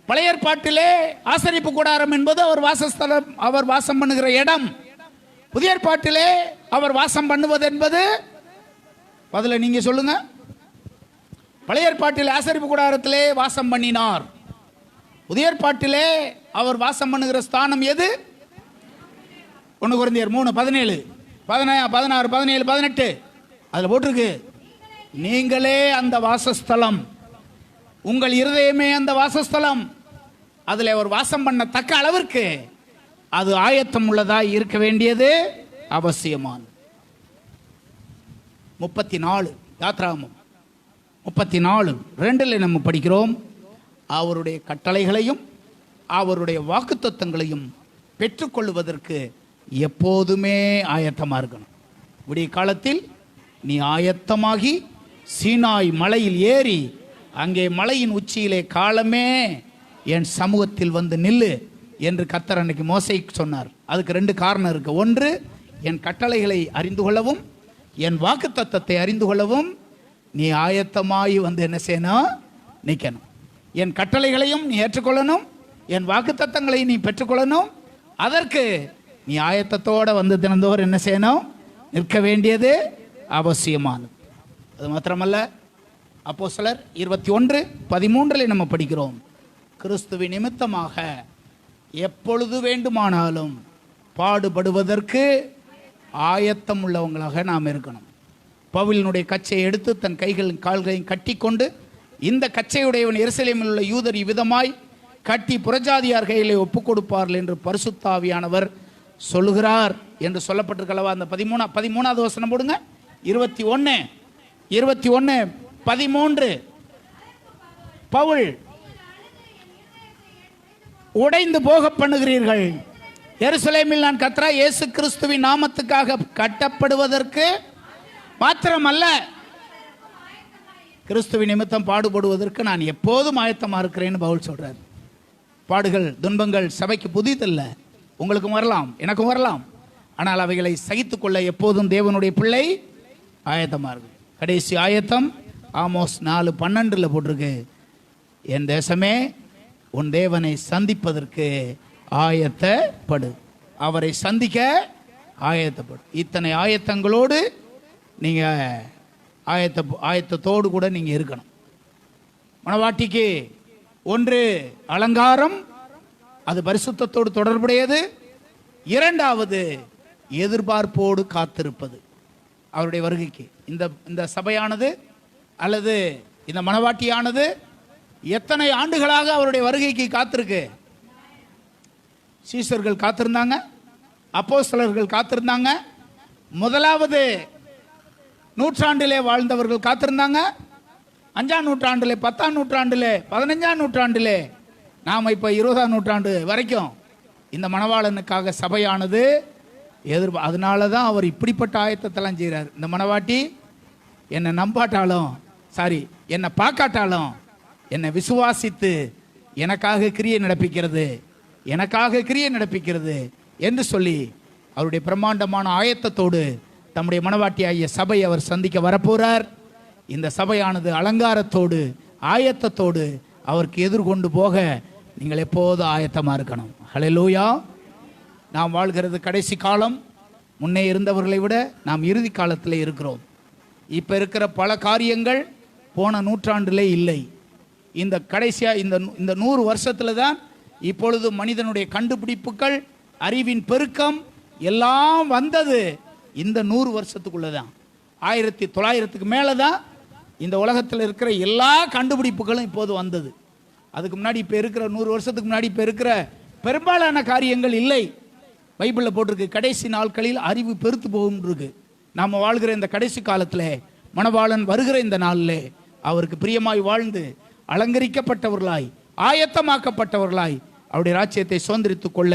பழைய ஏற்பாட்டிலே ஆசரிப்பு கூடாரம் என்பது அவர் வாசஸ்தலம், அவர் வாசம் பண்ணுகிற இடம். புதிய ஏற்பாட்டிலே அவர் வாசம் பண்ணுவது என்பது, பதில நீங்க சொல்லுங்க. பழைய ஏற்பாட்டில் ஆசரிப்பு கூடாரத்திலே வாசம் பண்ணினார். புதிய ஏற்பாட்டிலே அவர் வாசம் பண்ணுகிற ஸ்தானம் எது? 1 கொரிந்தியர் 3:17, 16, 17, 18 அதில் போட்டிருக்கு. நீங்களே அந்த வாசஸ்தலம், உங்கள் இருதயமே அந்த வாசஸ்தலம். அதில் அவர் வாசம் பண்ணத்தக்க அளவிற்கு அது ஆயத்தம் உள்ளதாக இருக்க வேண்டியது அவசியமான. 34 யாத்ராகமம் 34:2 நம்ம படிக்கிறோம். அவருடைய கட்டளைகளையும் அவருடைய வாக்குத்தத்தங்களையும் பெற்றுக்கொள்வதற்கு எப்போதுமே ஆயத்தமாக இருக்கணும். விடிய காலத்தில் நீ ஆயத்தமாகி சீனாய் மலையில் ஏறி அங்கே மலையின் உச்சியிலே காலமே என் சமூகத்தில் வந்து நில்லு என்று கர்த்தர் அன்னைக்கு மோசேக்கு சொன்னார். அதுக்கு 2 காரணம் இருக்கு. ஒன்று, என் கட்டளைகளை அறிந்து கொள்ளவும், என் வாக்குத்தத்தத்தை அறிந்து கொள்ளவும் நீ ஆயத்தமாகி வந்து என்ன செய்யணும்? நிற்கணும். என் கட்டளைகளையும் நீ ஏற்றுக்கொள்ளணும், என் வாக்குத்தத்தங்களை நீ பெற்றுக்கொள்ளணும். அதற்கு நீ ஆயத்தத்தோடு வந்து தினந்தோறும் என்ன செய்யணும்? நிற்க வேண்டியது அவசியமானது. அது மாத்திரமல்ல, அப்போஸ்தலர் 21:13 நம்ம படிக்கிறோம். கிறிஸ்துவின் நிமித்தமாக எப்பொழுது வேண்டுமானாலும் பாடுபடுவதற்கு ஆயத்தம் உள்ளவங்களாக நாம் இருக்கணும். பவுலினுடைய கச்சையை எடுத்து தன் கைகள் கால்களையும் கட்டி கொண்டு, இந்த கச்சையுடையவன் எருசலேமில் உள்ள யூதர் இவ்விதமாய் கட்டி புறஜாதியார் கையிலே ஒப்புக் கொடுப்பார்கள் என்று பரிசுத்த ஆவியானவர் சொல்லுகிறார் என்று சொல்லப்பட்டிருக்கலவா? அந்த 13வது வசனம் போடுங்க. 21:13 பவுல், உடைந்து போக பண்ணுகிறீர்கள். எருசலேமில் நான் கர்த்தராகிய இயேசு கிறிஸ்துவின் நாமத்துக்காக கட்டப்படுவதற்கு மாத்திரமல்ல, கிறிஸ்துவின் நிமித்தம் பாடுபடுவதற்கு நான் எப்போதும் ஆயத்தமா இருக்கிறேன்னு பவுல் சொல்றார். பாடுகள் துன்பங்கள் சபைக்கு புதிதல்ல, உங்களுக்கும் வரலாம் எனக்கும் வரலாம். ஆனால் அவைகளை சகித்துக்கொள்ள எப்போதும் தேவனுடைய பிள்ளை ஆயத்தமா இருக்கு. கடைசி ஆயத்தம் ஆமோஸ் 4:12 போட்டிருக்கு, என் தேசமே உன் தேவனை சந்திப்பதற்கு ஆயத்தப்படு, அவரை சந்திக்க ஆயத்தப்படு. இத்தனை ஆயத்தங்களோடு நீங்க ஆயத்தத்தோடு கூட நீங்க இருக்கணும். மணவாட்டிக்கு ஒன்று அலங்காரம், அது பரிசுத்தத்தோடு தொடர்புடையது. இரண்டாவது எதிர்பார்ப்போடு காத்திருப்பது அவருடைய வருகைக்கு. இந்த சபையானது அல்லது இந்த மணவாட்டியானது எத்தனை ஆண்டுகளாக அவருடைய வருகைக்கு காத்திருக்கு? சீசர்கள் காத்திருந்தாங்க, அப்போஸ்தலர்கள் காத்திருந்தாங்க, முதலாவது நூற்றாண்டிலே வாழ்ந்தவர்கள் காத்திருந்தாங்க, 5ஆம் நூற்றாண்டிலே, 10ஆம் நூற்றாண்டிலே, 15ஆம் நூற்றாண்டிலே, நாம் இப்போ 20ஆம் நூற்றாண்டு வரைக்கும் இந்த மணவாளனுக்காக சபையானது அதனால தான் அவர் இப்படிப்பட்ட ஆயத்தத்தெல்லாம் செய்கிறார். இந்த மணவாட்டி என்னை நம்பாட்டாலும் சாரி, என்னை பார்க்காட்டாலும் என்னை விசுவாசித்து எனக்காக கிரியை நடப்பிக்கிறது என்று சொல்லி அவருடைய பிரம்மாண்டமான ஆயத்தத்தோடு தம்முடைய மணவாட்டி ஆகிய சபை அவர் சந்திக்க வரப்போறார். இந்த சபையானது அலங்காரத்தோடு ஆயத்தத்தோடு அவருக்கு எதிர்கொண்டு போக நீங்கள் எப்போதும் ஆயத்தமாக இருக்கணும். ஹல்லேலூயா. நாம் வாழ்கிறது கடைசி காலம். முன்னே இருந்தவர்களை விட நாம் இறுதி காலத்தில் இருக்கிறோம். இப்போ இருக்கிற பல காரியங்கள் போன நூற்றாண்டிலே இல்லை. இந்த கடைசியாக இந்த 100 வருஷத்தில் தான் இப்பொழுது மனிதனுடைய கண்டுபிடிப்புகள், அறிவின் பெருக்கம் எல்லாம் வந்தது இந்த 100 வருஷத்துக்குள்ளே தான். 1900க்கு மேலே தான் இந்த உலகத்தில் இருக்கிற எல்லா கண்டுபிடிப்புகளும் இப்போது வந்தது. அதுக்கு முன்னாடி இப்போ இருக்கிற 100 வருஷத்துக்கு முன்னாடி இப்போ இருக்கிற பெரும்பாலான காரியங்கள் இல்லை. பைபிளில் போட்டிருக்கு, கடைசி நாட்களில் அறிவு பெருத்து போகும் இருக்கு. நாம் வாழ்கிற இந்த கடைசி காலத்தில் மணவாளன் வருகிற இந்த நாளில் அவருக்கு பிரியமாய் வாழ்ந்து அலங்கரிக்கப்பட்டவர்களாய் ஆயத்தமாக்கப்பட்டவர்களாய் அவருடைய ராஜ்யத்தை சுதந்திரித்துக் கொள்ள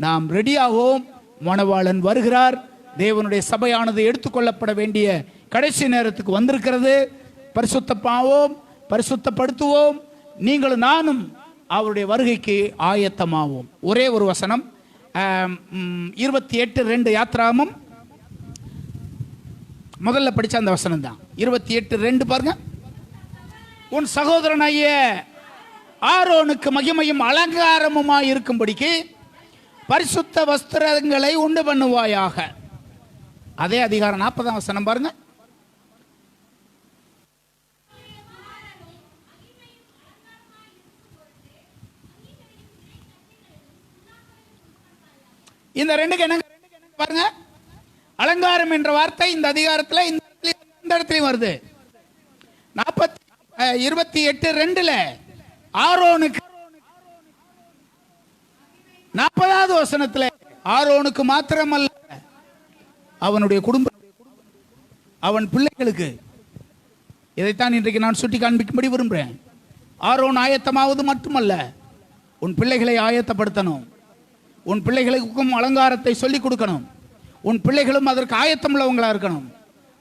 நாம் ரெடியாகவும். மணவாளன் வருகிறார். தேவனுடைய சபையானது எடுத்துக்கொள்ளப்பட வேண்டிய கடைசி நேரத்துக்கு வந்திருக்கிறது. பரிசுத்தமாவோம், பரிசுத்தப்படுத்துவோம். நீங்களும் நானும் அவருடைய வருகைக்கு ஆயத்தமாவோம். ஒரே ஒரு வசனம், 28:2 யாத்ராகமம் முதல்ல படிச்ச அந்த வசனம் தான். 28:2 பாருங்க. உன் சகோதரனாகிய ஆரோனுக்கு மகிமையும் அலங்காரமுமாய் இருக்கும்படிக்கு பரிசுத்த வஸ்திரங்களை உண்டு பண்ணுவாயாக. அதே அதிகாரம் 40ஆம் வசனம் பாருங்க. இந்த ரெண்டுக்கு என்ன பாருங்க. அலங்காரம் என்ற வார்த்தை இந்த அதிகாரத்தில் இந்த இடத்துலையும் வருது. 28:2 ஆரோனுக்கு 40வது வசனத்தில் ஆரோனுக்கு மாத்திரமல்ல, அவனுடைய குடும்பம், அவன் பிள்ளைகளுக்கு. இதைத்தான் இன்றைக்கு நான் சுட்டி காண்பிக்கும்படி விரும்புகிறேன். ஆரோன் ஆயத்தமாவது மட்டுமல்ல, உன் பிள்ளைகளை ஆயத்தப்படுத்தணும். உன் பிள்ளைகளுக்கும் அலங்காரத்தை சொல்லிக் கொடுக்கணும். உன் பிள்ளைகளும் அதற்கு ஆயத்தம் உள்ளவங்களா இருக்கணும்.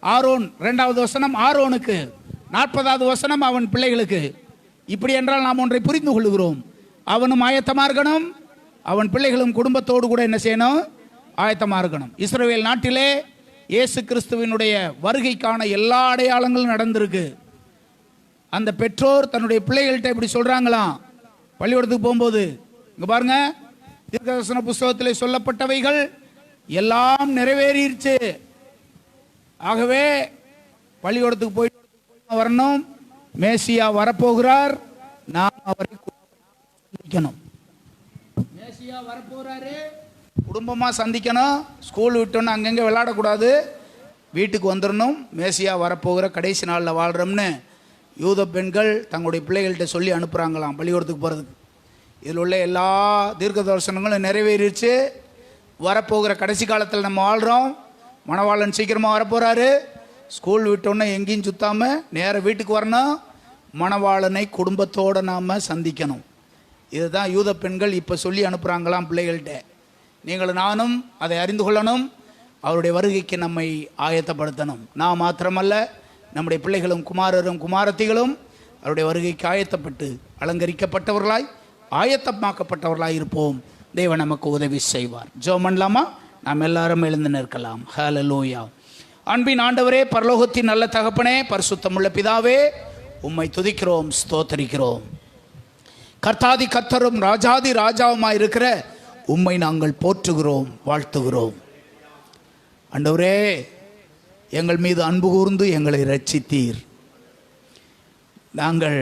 ஆரோன் 2வது வசனம் ஆரோனுக்கு, 40வது வசனம் அவன் பிள்ளைகளுக்கு. இப்படி என்றால் நாம் ஒன்றை புரிந்து கொள்கிறோம். அவனும் ஆயத்தமாக இருக்கணும், அவன் பிள்ளைகளும் குடும்பத்தோடு கூட என்ன செய்யணும்? ஆயத்தமாக இருக்கணும். இஸ்ரவேல் நாட்டிலே இயேசு கிறிஸ்துவினுடைய வருகைக்கான எல்லா அடையாளங்களும் நடந்திருக்கு. அந்த பெற்றோர் தன்னுடைய பிள்ளைகள்கிட்ட இப்படி சொல்றாங்களாம், பள்ளிக்கூடத்துக்கு போகும்போது, இங்க பாருங்க, தீர்க்கதரிசன புஸ்தகத்திலே சொல்லப்பட்டவைகள் எல்லாம் நிறைவேறிடுச்சு. ஆகவே பள்ளிக்கூடத்துக்கு போய் வரணும், மேசியா வரப்போகிறார், நாம் அவரை சந்திக்கணும். மேசியா வரப்போறாரு, குடும்பமா சந்திக்கணும். ஸ்கூல் விட்டோன்னு அங்கங்கே விளையாடக்கூடாது, வீட்டுக்கு வந்துடணும். மேசியா வரப்போகிற கடைசி நாளில் வாழ்கிறோம்னு யூத பெண்கள் தங்களுடைய பிள்ளைகள்கிட்ட சொல்லி அனுப்புகிறாங்களாம் பள்ளிக்கூடத்துக்கு போகிறதுக்கு. இதில் உள்ள எல்லா தீர்க்க தரிசனங்களும் நிறைவேறிடுச்சு. வரப்போகிற கடைசி காலத்தில் நம்ம வாழ்கிறோம். மணவாளன் சீக்கிரமாக வரப்போகிறாரு. ஸ்கூல் விட்டோன்னே எங்கேயும் சுத்தாமல் நேராக வீட்டுக்கு வரணும். மணவாளனை குடும்பத்தோடு நாம் சந்திக்கணும். இதுதான் யூத பெண்கள் இப்போ சொல்லி அனுப்புகிறாங்களாம் பிள்ளைகள்கிட்ட. நீங்களும் நானும் அதை அறிந்து கொள்ளணும். அவருடைய வருகைக்கு நம்மை ஆயத்தப்படுத்தணும். நான் மாத்திரமல்ல, நம்முடைய பிள்ளைகளும் குமாரரும் குமாரத்திகளும் அவருடைய வருகைக்கு ஆயத்தப்பட்டு அலங்கரிக்கப்பட்டவர்களாய் ஆயத்தமாக்கப்பட்டவர்களாய் இருப்போம். தேவன் நமக்கு உதவி செய்வார். ஜெபம் பண்ணலாமா? நாம் எல்லாரும் எழுந்து நிற்கலாம். ஹல்லேலூயா. அன்பின் ஆண்டவரே, பரலோகத்தின் நல்ல தகப்பனே, பரிசுத்தமுள்ள பிதாவே, உம்மை துதிக்கிறோம், ஸ்தோத்தரிக்கிறோம். கர்த்தாதி கர்த்தரும் ராஜாதி ராஜாவுமாய் இருக்கிற உம்மை நாங்கள் போற்றுகிறோம், வாழ்த்துகிறோம். ஆண்டவரே, எங்கள் மீது அன்பு கூர்ந்து எங்களை ரட்சித்தீர். நாங்கள்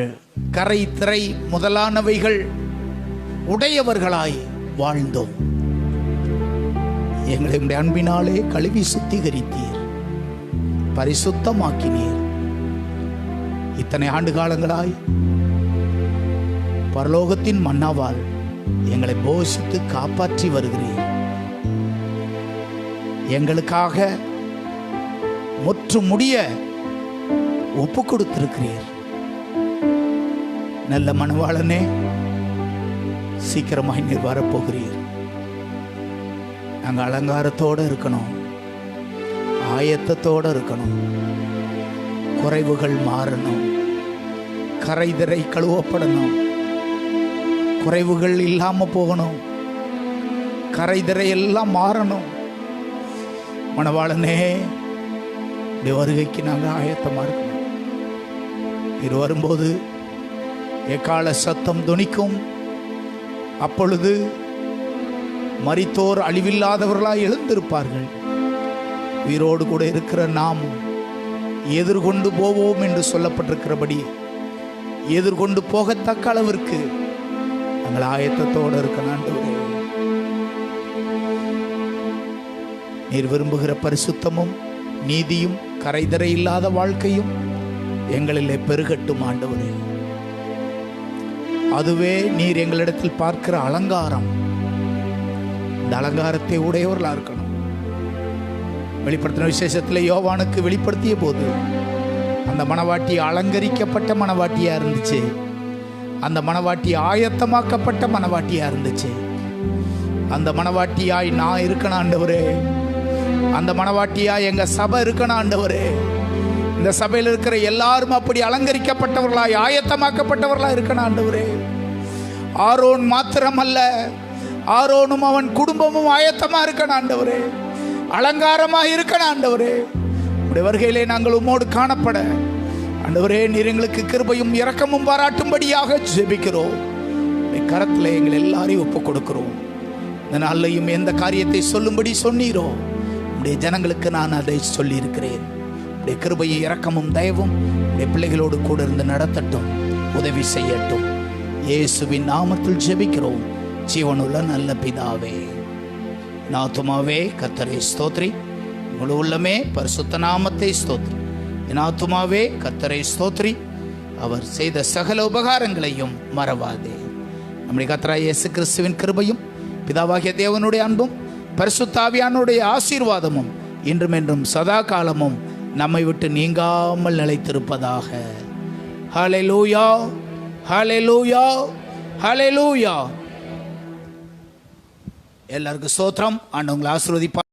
கரை திரை முதலானவைகள் உடையவர்களாய் வாழ்ந்தோம். எங்களை உடைய அன்பினாலே கழுவி சுத்திகரித்தீர், பரிசுத்தமாக்கினீர். இத்தனை ஆண்டு காலங்களாய் பரலோகத்தின் மன்னாவால் எங்களை போஷித்து காப்பாற்றி வருகிறீர். எங்களுக்காக முற்று முடிய ஒப்பு கொடுத்திருக்கிறீர். நல்ல மணவாளனே, சீக்கிரமாய் நீர் வரப்போகிறீர். நாங்கள் அலங்காரத்தோடு இருக்கணும், ஆயத்தத்தோடு இருக்கணும். குறைவுகள் மாறணும், கரைதிரை கழுவப்படணும். குறைவுகள் இல்லாமல் போகணும், கரைதிரை எல்லாம் மாறணும். மணவாளனே, இந்த வருகைக்கு நாங்கள் ஆயத்தமாக இருக்கணும். இது வரும்போது எக்கால சத்தம் துணிக்கும். அப்பொழுது மரித்தோர் அழிவில்லாதவர்களாய் எழுந்திருப்பார்கள். உயிரோடு கூட இருக்கிற நாம் எதிர்கொண்டு போவோம் என்று சொல்லப்பட்டிருக்கிறபடி எதிர்கொண்டு போகத்தக்க அளவிற்கு நாங்கள் ஆயத்தத்தோடு இருக்க ஆண்டவரே. நீர் விரும்புகிற பரிசுத்தமும் நீதியும் கரைதரை இல்லாத வாழ்க்கையும் எங்களிலே பெருகட்டும் ஆண்டவரே. அதுவே நீர் எங்களிடத்தில் பார்க்கிற அலங்காரம். இந்த அலங்காரத்தை உடையவர்களா இருக்கணும். வெளிப்படுத்தின விசேஷத்தில் யோவானுக்கு வெளிப்படுத்திய போது அந்த மணவாட்டி அலங்கரிக்கப்பட்ட மணவாட்டியா இருந்துச்சு. அந்த மணவாட்டி ஆயத்தமாக்கப்பட்ட மணவாட்டியா இருந்துச்சு. அந்த மணவாட்டியாய் நான் இருக்கணும் ஆண்டவரே. அந்த மணவாட்டியாய் எங்க சபை இருக்கணும் ஆண்டவரே. இந்த சபையில் இருக்கிற எல்லாரும் அப்படி அலங்கரிக்கப்பட்டவர்களாய் ஆயத்தமாக்கப்பட்டவர்களாய் இருக்கணும் ஆண்டவரே. ஆரோன் மாத்திரமல்ல, ஆரோனும் அவன் குடும்பமும் ஆயத்தமா இருக்கணும் ஆண்டவரே. அலங்காரமா இருக்கணும் ஆண்டவரே. உடைய வருகையிலே நாங்கள் உம்மோடு காணப்பட ஆண்டவரே, நீர் எங்களுக்கு கிருபையும் இரக்கமும் பாராட்டும்படியாக ஜெபிக்கிறோம். கரத்தில் எங்கள் எல்லாரையும் ஒப்பு கொடுக்கிறோம். இந்த நாளையும் எந்த காரியத்தை சொல்லும்படி சொன்னீரோ உடைய ஜனங்களுக்கு நான் அதை சொல்லி இருக்கிறேன். உடைய கிருபையும் இரக்கமும் தயவும் உடைய பிள்ளைகளோடு கூட இருந்து நடத்தட்டும், உதவி செய்யட்டும். இயேசுவின் நாமத்தில் ஜெபிக்கிறோம் ஜீவனுள்ள நல்ல பிதாவே. ஆத்துமாவே கர்த்தரை ஸ்தோத்ரி, முழு உள்ளமே பரிசுத்த நாமத்தை ஸ்தோத்ரி. என் ஆத்துமாவே கர்த்தரை ஸ்தோத்ரி, அவர் செய்த சகல உபகாரங்களையும் மறவாதே. நம்முடைய கர்த்தராகிய இயேசு கிறிஸ்துவின் கிருபையும் பிதாவாகிய தேவனுடைய அன்பும் பரிசுத்த ஆவியானுடைய ஆசீர்வாதமும் இன்றும் என்றும் சதா காலமும் நம்மை விட்டு நீங்காமல் நிலைத்திருப்பதாக. ஹல்லேலூயா, ஹல்லேலூயா, ஹல்லேலூயா. எல்லாருக்கும் ஸ்தோத்திரம். ஆண்டவங்களை ஆசீர்வதிப்பார்.